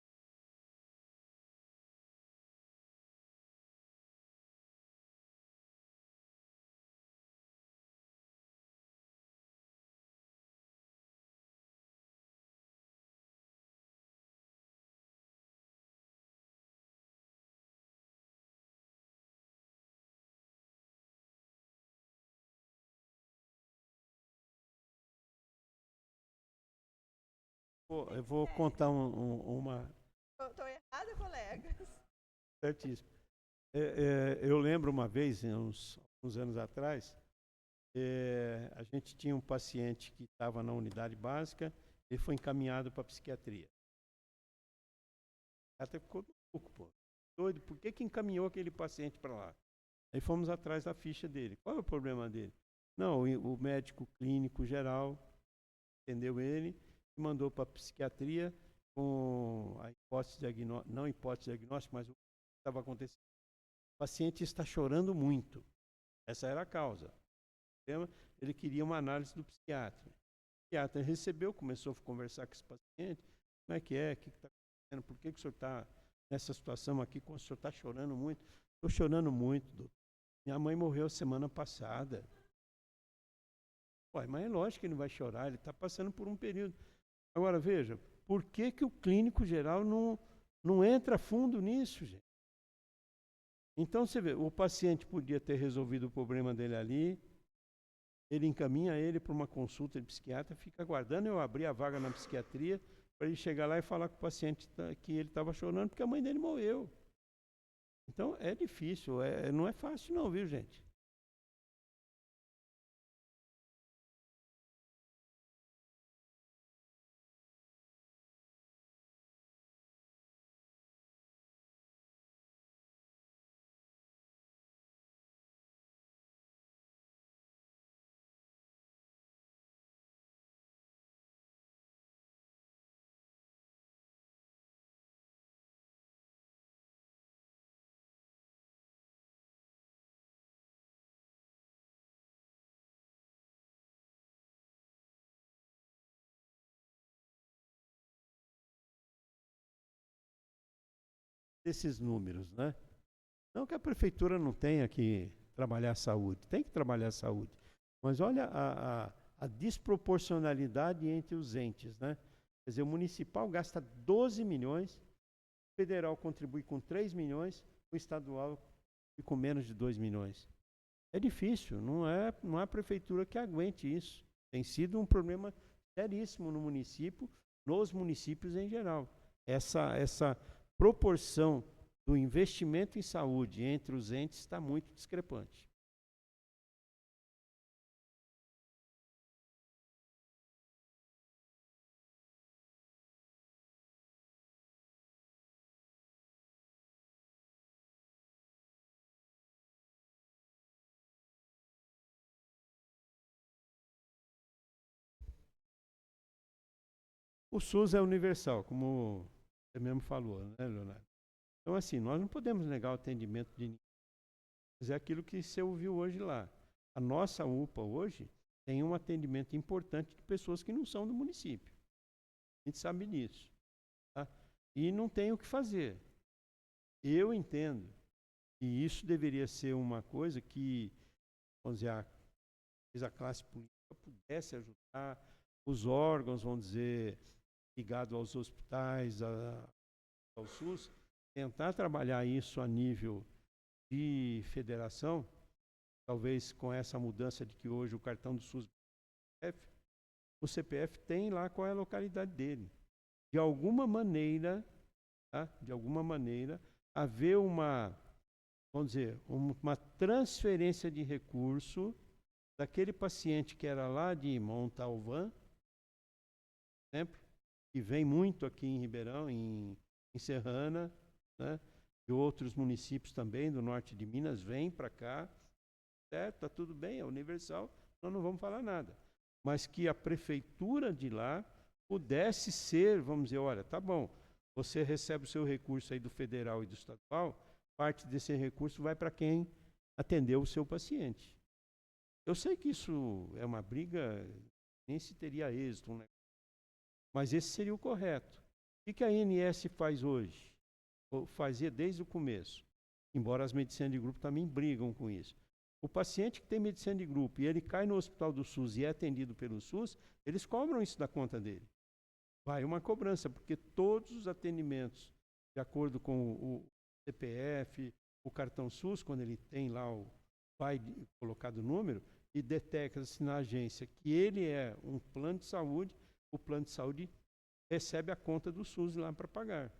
Eu vou contar uma... Estou errada, colegas? Certíssimo. Eu lembro uma vez, uns anos atrás, a gente tinha um paciente que estava na unidade básica, ele foi encaminhado para a psiquiatria. Até ficou louco, pô. Doido, por que encaminhou aquele paciente para lá? Aí fomos atrás da ficha dele. Qual é o problema dele? Não, o médico clínico geral entendeu ele e mandou para a psiquiatria com a hipótese diagnóstica, não hipótese diagnóstica, mas o que estava acontecendo. O paciente está chorando muito. Essa era a causa. Ele queria uma análise do psiquiatra. O psiquiatra recebeu, começou a conversar com esse paciente. Como é que é? O que está acontecendo? Por que o senhor está nessa situação aqui? O senhor está chorando muito? Estou chorando muito, doutor. Minha mãe morreu semana passada. Ué, mas é lógico que ele vai chorar, ele está passando por um período. Agora, veja, por que o clínico geral não entra fundo nisso, gente? Então, você vê, o paciente podia ter resolvido o problema dele ali, ele encaminha ele para uma consulta de psiquiatra, fica aguardando eu abrir a vaga na psiquiatria para ele chegar lá e falar com o paciente que ele estava chorando porque a mãe dele morreu. Então, é difícil, não é fácil não, viu, gente? Desses números, né? Não que a prefeitura não tenha que trabalhar a saúde, tem que trabalhar a saúde. Mas olha a desproporcionalidade entre os entes, né? Quer dizer, o municipal gasta 12 milhões, o federal contribui com 3 milhões, o estadual com menos de 2 milhões. É difícil, não é a prefeitura que aguente isso. Tem sido um problema seríssimo no município, nos municípios em geral. Essa proporção do investimento em saúde entre os entes está muito discrepante. O SUS é universal, como você mesmo falou, né, Leonardo? Então, assim, nós não podemos negar o atendimento de ninguém. Mas é aquilo que você ouviu hoje lá. A nossa UPA hoje tem um atendimento importante de pessoas que não são do município. A gente sabe disso. Tá? E não tem o que fazer. Eu entendo que isso deveria ser uma coisa que, vamos dizer, a classe política pudesse ajudar, os órgãos, vamos dizer, ligados aos hospitais, ao SUS, tentar trabalhar isso a nível de federação, talvez com essa mudança de que hoje o cartão do SUS, o CPF tem lá qual é a localidade dele. De alguma maneira, tá? De alguma maneira, haver uma, vamos dizer, uma transferência de recurso daquele paciente que era lá de Montalvã, exemplo, que vem muito aqui em Ribeirão, em Serrana, né? De outros municípios também, do norte de Minas, vem para cá, certo? Está tudo bem, é universal, nós não vamos falar nada. Mas que a prefeitura de lá pudesse ser, vamos dizer, olha, tá bom, você recebe o seu recurso aí do federal e do estadual, parte desse recurso vai para quem atendeu o seu paciente. Eu sei que isso é uma briga, nem se teria êxito, né? Mas esse seria o correto. O que a ANS faz hoje? Ou fazia desde o começo, embora as medicinas de grupo também brigam com isso. O paciente que tem medicina de grupo e ele cai no hospital do SUS e é atendido pelo SUS, eles cobram isso da conta dele. Vai uma cobrança, porque todos os atendimentos, de acordo com o CPF, o cartão SUS, quando ele tem lá vai colocado o número e detecta-se na agência que ele é um plano de saúde, o plano de saúde recebe a conta do SUS lá para pagar.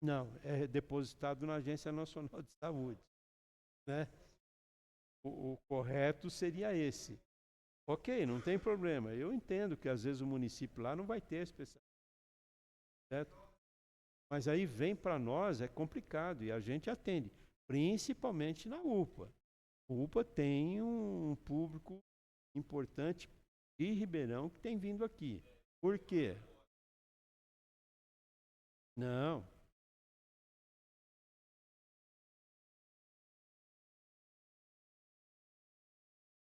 Não, é depositado na Agência Nacional de Saúde, né? O correto seria esse. Ok, não tem problema. Eu entendo que às vezes o município lá não vai ter a especialidade, certo? Mas aí vem para nós, é complicado, e a gente atende, principalmente na UPA. O UPA tem um público importante de Ribeirão que tem vindo aqui. Por quê? Não.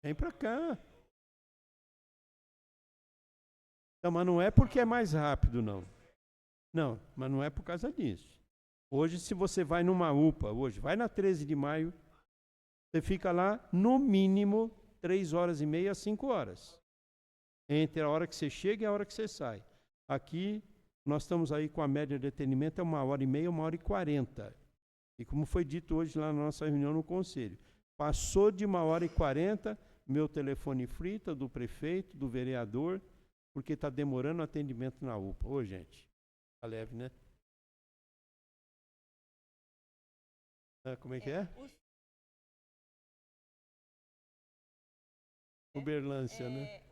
Vem para cá. Não, mas não é porque é mais rápido, não. Não, mas não é por causa disso. Hoje, se você vai numa UPA, hoje, vai na 13 de maio, você fica lá, no mínimo, 3 horas e meia a 5 horas. Entre a hora que você chega e a hora que você sai. Aqui, nós estamos aí com a média de atendimento, é 1h30, 1h40. E como foi dito hoje lá na nossa reunião no Conselho, passou de 1h40, meu telefone frita, do prefeito, do vereador, porque está demorando o atendimento na UPA. Ô, gente, tá leve, né? Como é que é? Uberlância, né?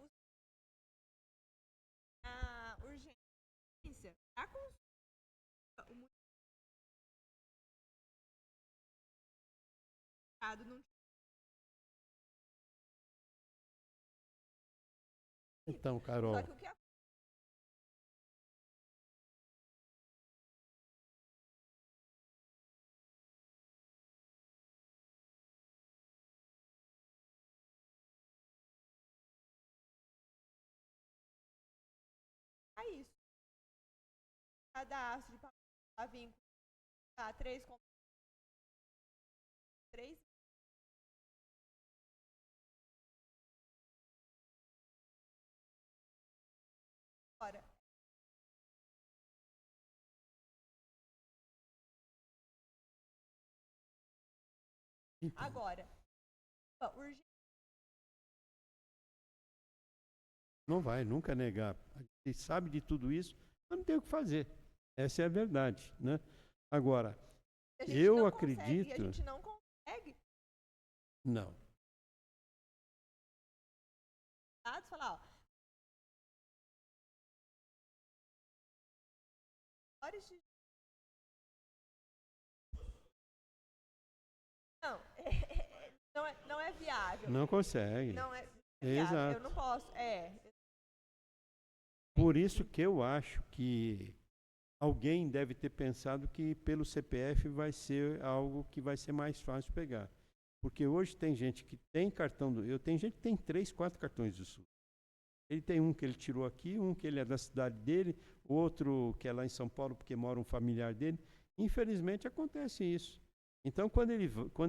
A urgência, a consulta, o municipado não. Então, Carol. Só que o que é isso. Cadastro de a vínculo a 3 hora. Então. Agora, urgência. Não vai nunca negar. A gente sabe de tudo isso, mas não tem o que fazer. Essa é a verdade, né? Agora, eu acredito... A gente não consegue. Não. Falar, ó. Não, não é viável. Não consegue. Não é viável. Exato. Eu não posso. Por isso que eu acho que alguém deve ter pensado que pelo CPF vai ser algo que vai ser mais fácil pegar. Porque hoje tem gente que tem cartão eu tenho gente que tem 3, 4 cartões do SUS. Ele tem um que ele tirou aqui, um que ele é da cidade dele, outro que é lá em São Paulo porque mora um familiar dele. Infelizmente acontece isso. Então quando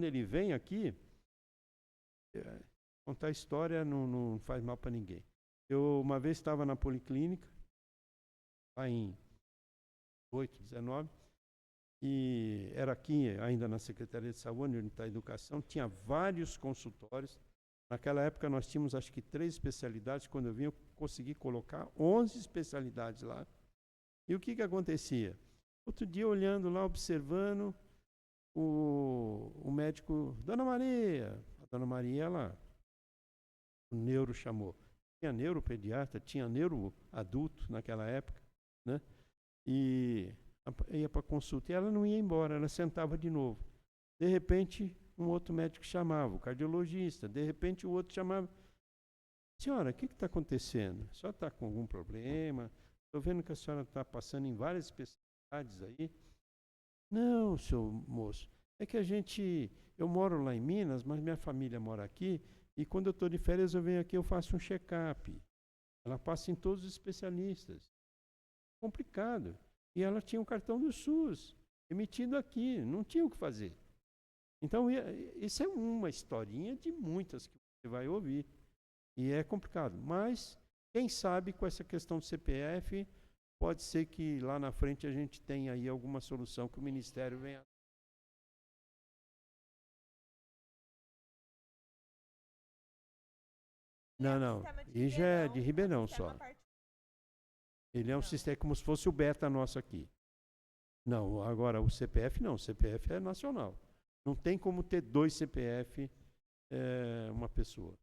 ele vem aqui, contar história não faz mal para ninguém. Eu uma vez estava na policlínica, lá em 19, e era aqui ainda na Secretaria de Saúde, onde está a educação, tinha vários consultórios. Naquela época nós tínhamos acho que 3 especialidades, quando eu vim eu consegui colocar 11 especialidades lá. E o que acontecia? Outro dia olhando lá, observando, o médico, Dona Maria, a Dona Maria, ela, o neuro chamou. Tinha neuropediatra, tinha neuroadulto naquela época, né? E ia para consulta. E ela não ia embora, ela sentava de novo. De repente, um outro médico chamava, o cardiologista. De repente, o outro chamava. Senhora, o que está acontecendo? A senhora está com algum problema? Estou vendo que a senhora está passando em várias especialidades aí. Não, seu moço, é que eu moro lá em Minas, mas minha família mora aqui, e quando eu estou de férias eu venho aqui, eu faço um check-up. Ela passa em todos os especialistas. Complicado. E ela tinha um cartão do SUS, emitido aqui, não tinha o que fazer. Então, isso é uma historinha de muitas que você vai ouvir. E é complicado. Mas, quem sabe, com essa questão do CPF, pode ser que lá na frente a gente tenha aí alguma solução que o Ministério venha. Não. E já é de Ribeirão só. Ele é um sistema como se fosse o beta nosso aqui. Não, agora o CPF não. O CPF é nacional. Não tem como ter 2 CPF uma pessoa.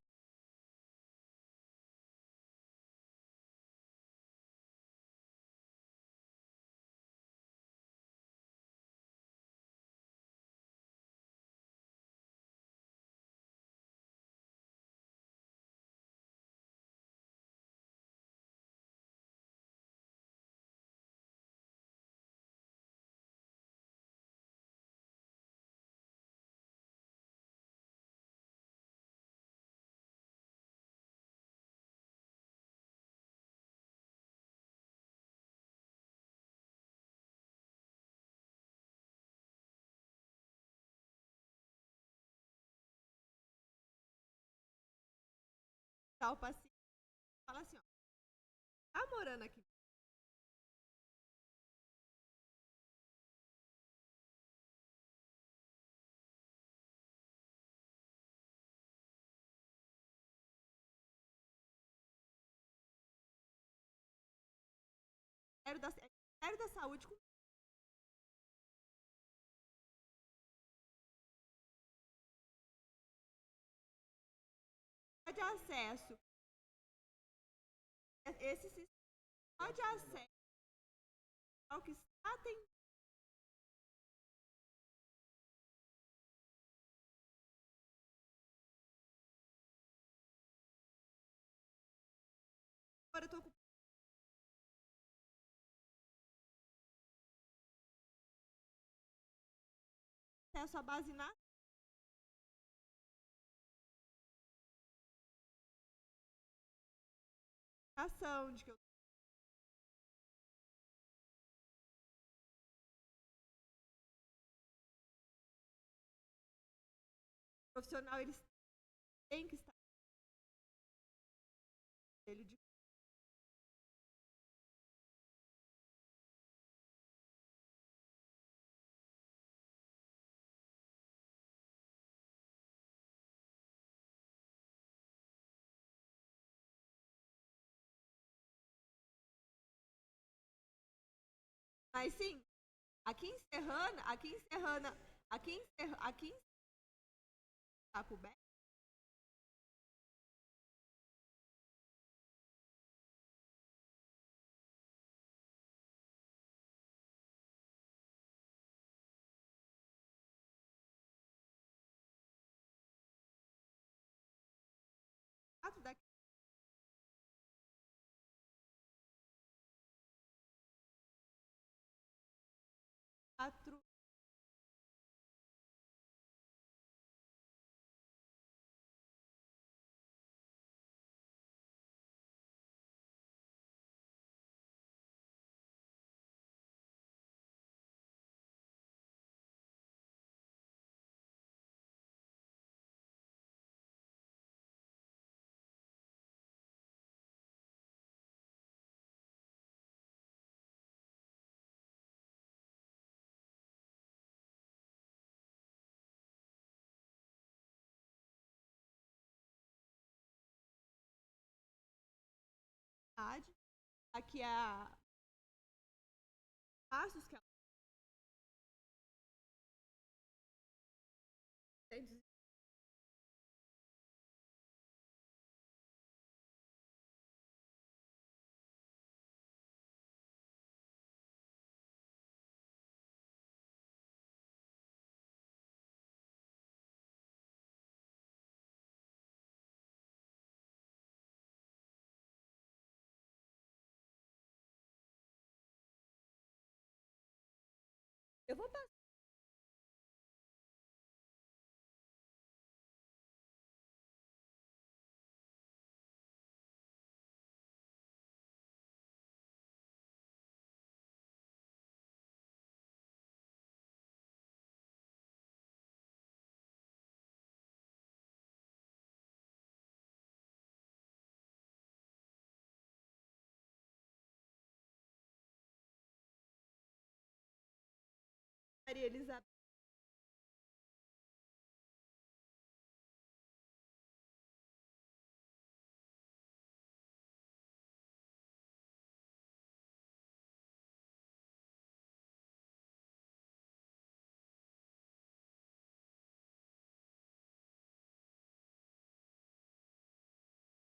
O paciente fala assim, ó, tá morando aqui. Ministério da Saúde com de acesso. Esse sistema de acesso ao que está atendendo. Agora eu estou com acesso à base na ação de que eu profissional eles têm que estar ele de mas sim, aqui em Serrana, aqui em Saco Bé, daqui 4 cidade. Aqui é a passos que ela tem. Eu vou passar. Maria Elizabeth.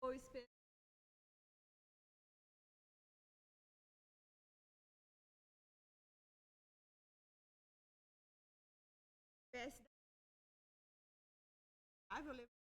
Vou esperar. Desce. Vou levar.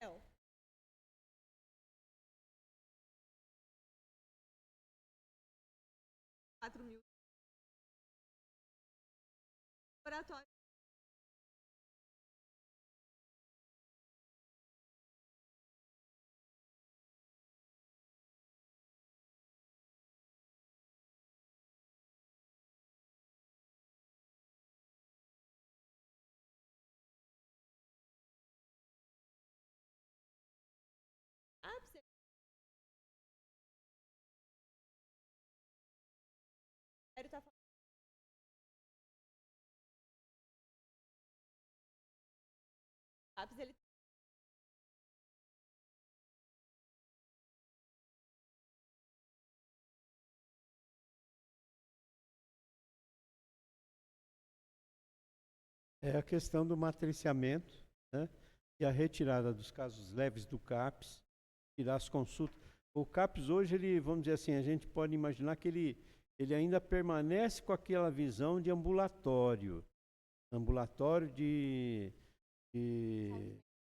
Urgel. 4.000. Laboratório. Você. Ele tá falando. Ele. É a questão do matriciamento, né? E a retirada dos casos leves do CAPS, tirar as consultas. O CAPS hoje, ele, vamos dizer assim, a gente pode imaginar que ele ainda permanece com aquela visão de ambulatório de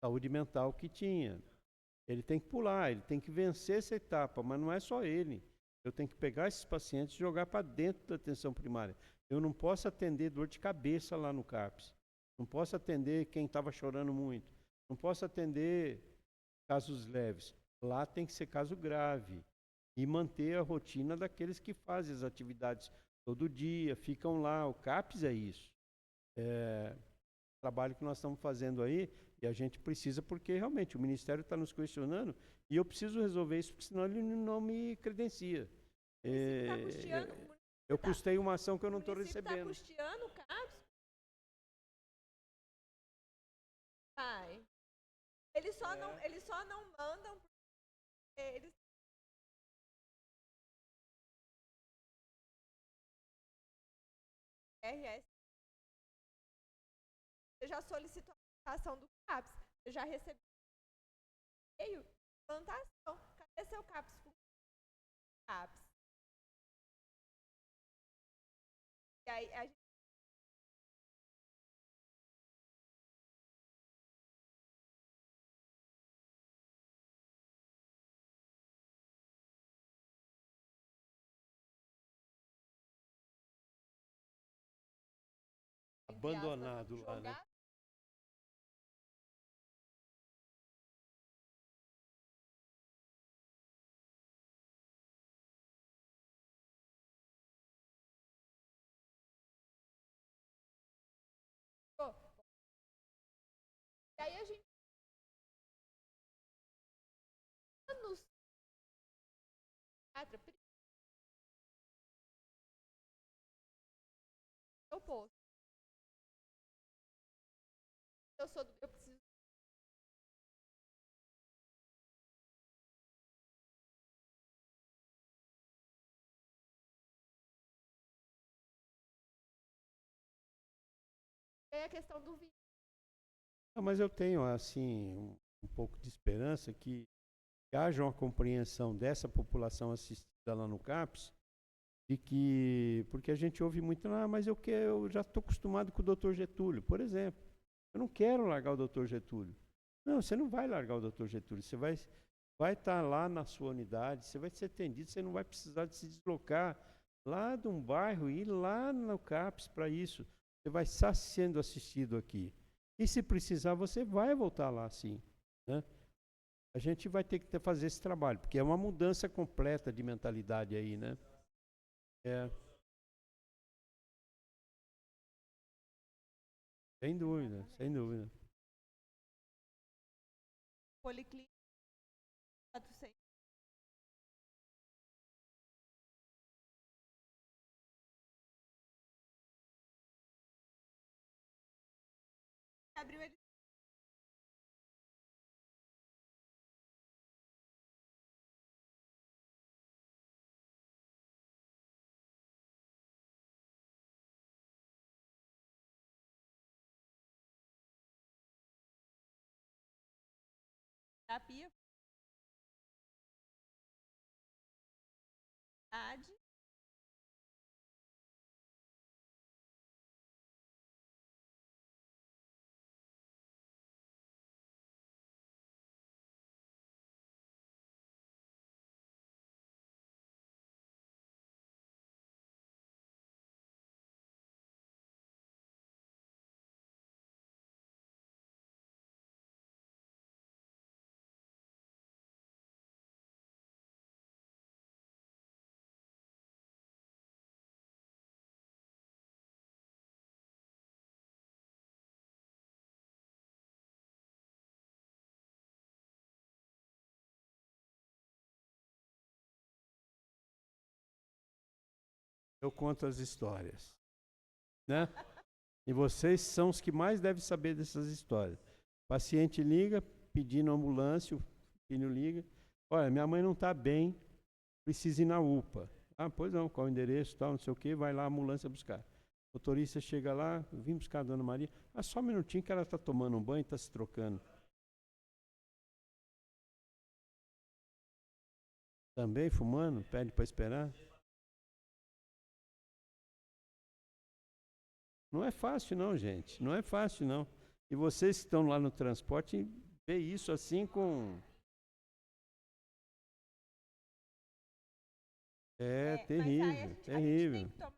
saúde mental que tinha. Ele tem que pular, ele tem que vencer essa etapa, mas não é só ele. Eu tenho que pegar esses pacientes e jogar para dentro da atenção primária. Eu não posso atender dor de cabeça lá no CAPS. Não posso atender quem estava chorando muito. Não posso atender casos leves. Lá tem que ser caso grave. E manter a rotina daqueles que fazem as atividades todo dia, ficam lá. O CAPS é isso. É o trabalho que nós estamos fazendo aí, e a gente precisa, porque realmente o Ministério está nos questionando, e eu preciso resolver isso, porque senão ele não me credencia. Eu custei uma ação que eu não estou recebendo. Está custeando o CAPS? Vai. Eles só não mandam. Eles RS. Você já solicitou a implantação do CAPS. Você já recebeu e-mail de implantação. Cadê seu CAPS com CAPS? E aí a gente Abandonado lá, né? jogar. E aí a gente anos eu posso. Eu preciso. E aí a questão do vídeo. Mas eu tenho, assim, um pouco de esperança que haja uma compreensão dessa população assistida lá no CAPS, de que, porque a gente ouve muito, mas eu já estou acostumado com o doutor Getúlio, por exemplo. Eu não quero largar o doutor Getúlio. Não, você não vai largar o doutor Getúlio, você vai estar lá na sua unidade, você vai ser atendido, você não vai precisar de se deslocar lá de um bairro e ir lá no CAPS para isso. Você vai estar sendo assistido aqui. E se precisar, você vai voltar lá, sim, né? A gente vai ter que fazer esse trabalho, porque é uma mudança completa de mentalidade aí, né? É. Sem dúvida, sem dúvida. Policlínica 400. Abriu ele. Terapia. Cidade. Eu conto as histórias, né? E vocês são os que mais devem saber dessas histórias. O paciente liga pedindo ambulância, o filho liga. Olha, minha mãe não está bem, precisa ir na UPA. Ah, pois não, qual o endereço, tal, não sei o quê, vai lá a ambulância buscar. O motorista chega lá, vim buscar a dona Maria. Ah, só um minutinho que ela está tomando um banho, está se trocando. Também fumando, pede para esperar. Não é fácil não, gente. Não é fácil não. E vocês que estão lá no transporte, vê isso assim com... É terrível, terrível. A gente tem que tomar.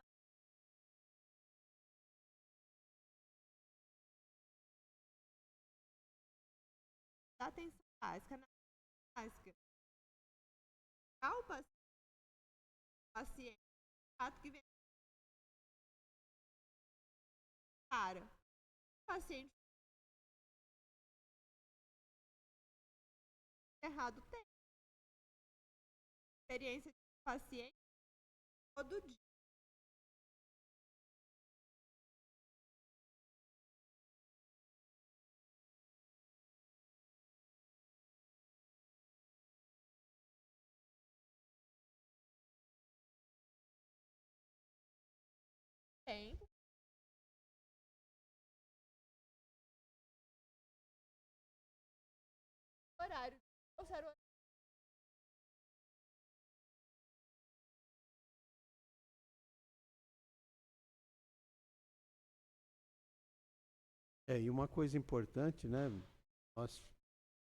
Dá atenção básica na básica. O paciente, o fato que vem para o paciente errado tem experiência de paciente todo dia. Tempo E uma coisa importante, né? Nós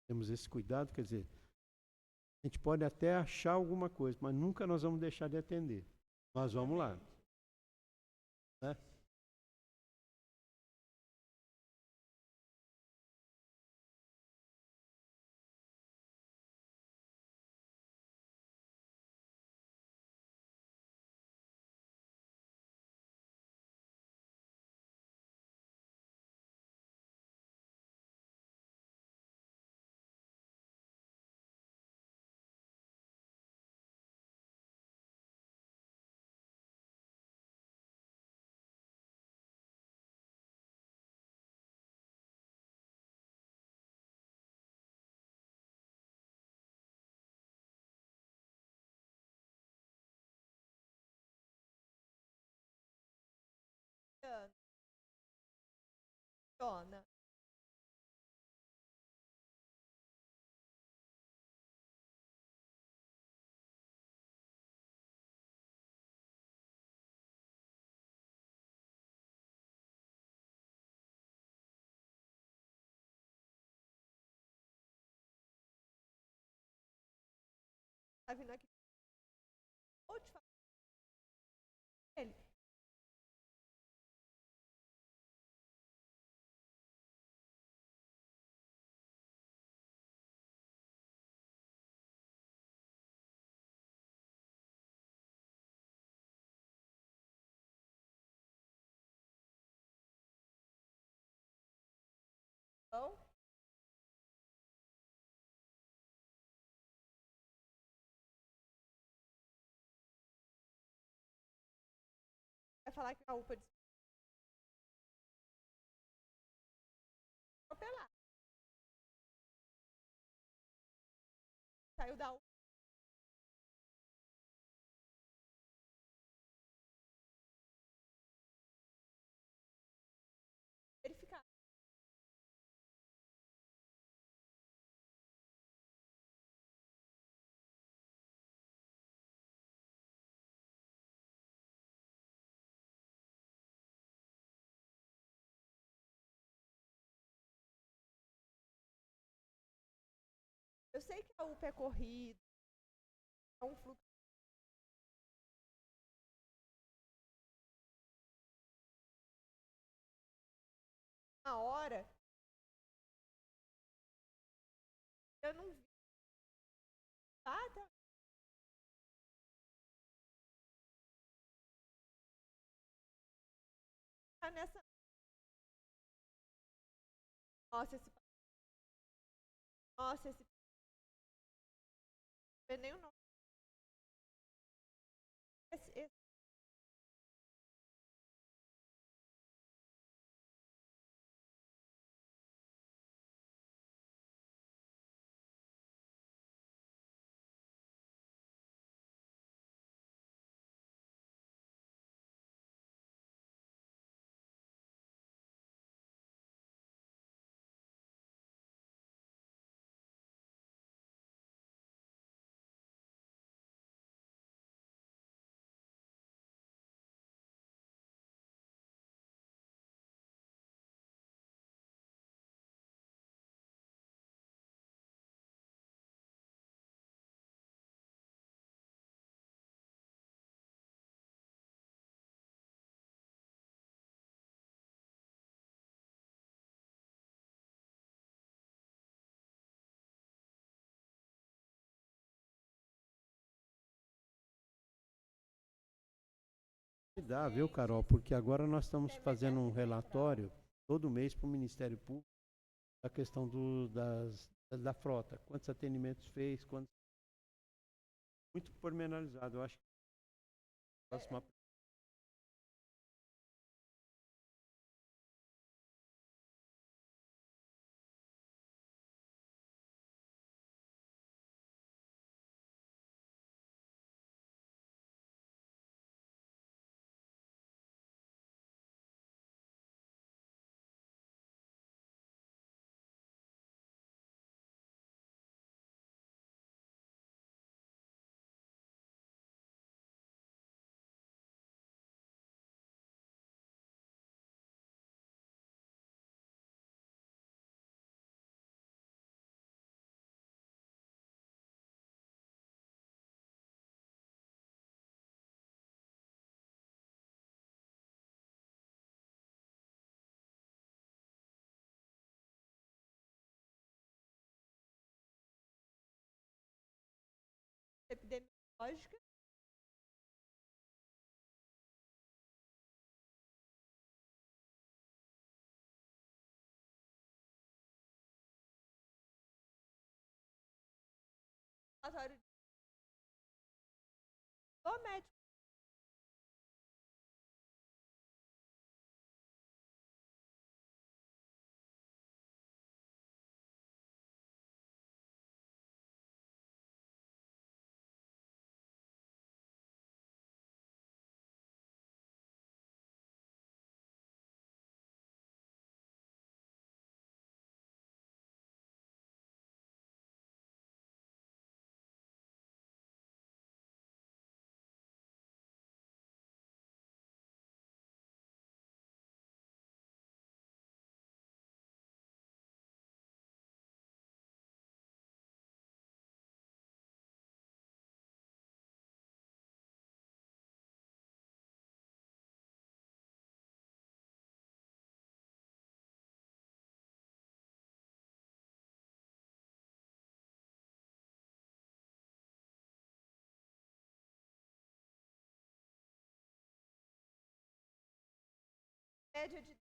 temos esse cuidado, quer dizer, a gente pode até achar alguma coisa, mas nunca nós vamos deixar de atender. Nós vamos lá. Né? Funciona. Tá vindo aqui. Vou te falar. Ele. Então, vai falar que a UPA atropelar. Saiu da UPA. Verificar. Eu sei que a UPA é corrida, é um fluxo. Uma hora, eu não vi. Tá? Tá nessa. Nossa, esse. Nossa, esse. Não é nem o nome. Esse. Dá, viu, Carol? Porque agora nós estamos fazendo um relatório todo mês para o Ministério Público da questão da frota. Quantos atendimentos fez, quantos... Muito pormenorizado. Eu acho que a próxima lógica. Relatório do médico. Média de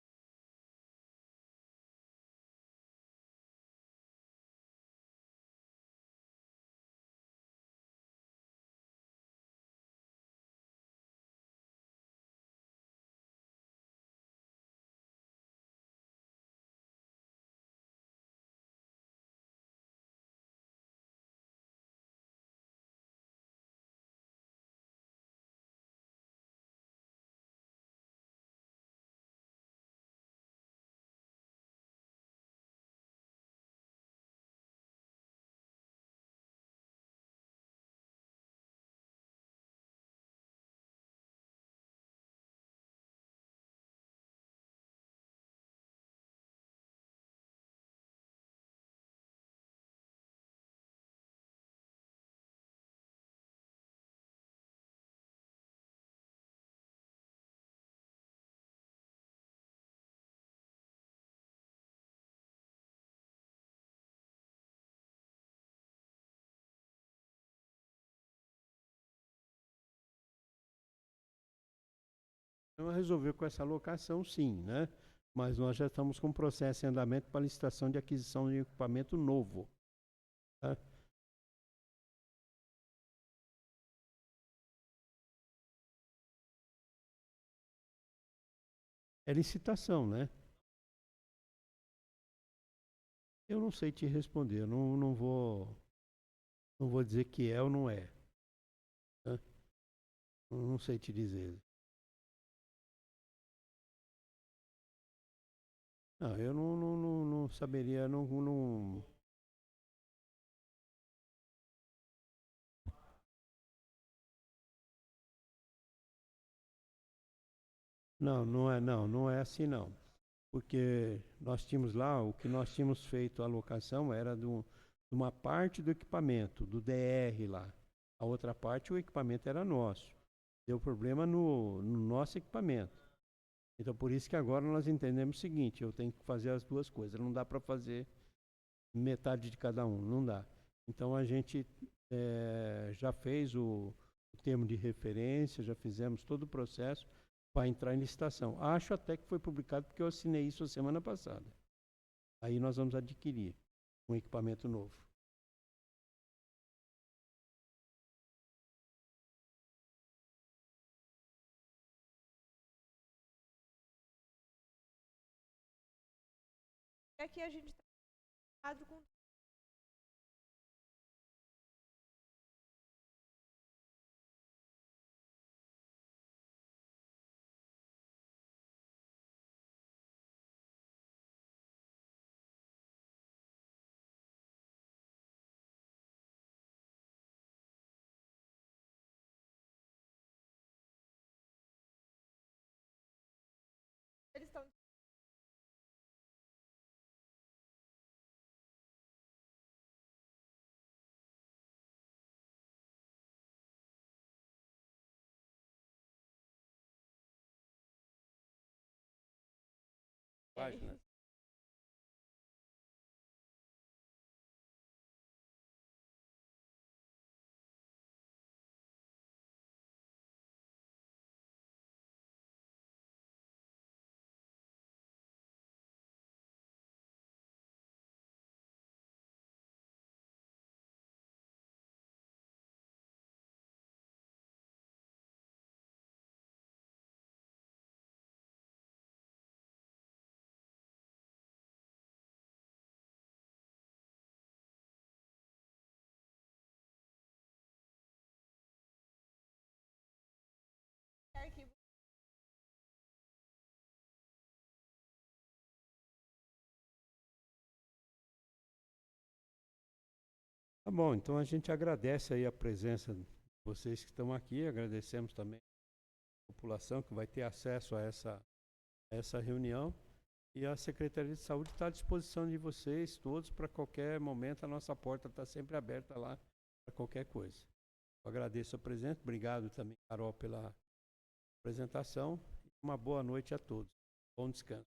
Então, resolveu com essa alocação, sim, né? Mas nós já estamos com um processo em andamento para licitação de aquisição de equipamento novo. Tá? É licitação, né? Eu não sei te responder, eu não vou dizer que é ou não é. Né? Eu não sei te dizer. Não, eu não saberia, não é assim não. Porque nós tínhamos lá, o que nós tínhamos feito a alocação era de uma parte do equipamento, do DR lá. A outra parte, o equipamento era nosso. Deu problema no nosso equipamento. Então, por isso que agora nós entendemos o seguinte, eu tenho que fazer as duas coisas. Não dá para fazer metade de cada um, não dá. Então, a gente já fez o termo de referência, já fizemos todo o processo para entrar em licitação. Acho até que foi publicado porque eu assinei isso a semana passada. Aí nós vamos adquirir um equipamento novo. aqui a gente está quadro com eles estão Páginas. Tá bom, então a gente agradece aí a presença de vocês que estão aqui, agradecemos também a população que vai ter acesso a essa reunião. E a Secretaria de Saúde está à disposição de vocês todos para qualquer momento. A nossa porta está sempre aberta lá para qualquer coisa. Eu agradeço a presença. Obrigado também, Carol, pela apresentação. Uma boa noite a todos. Bom descanso.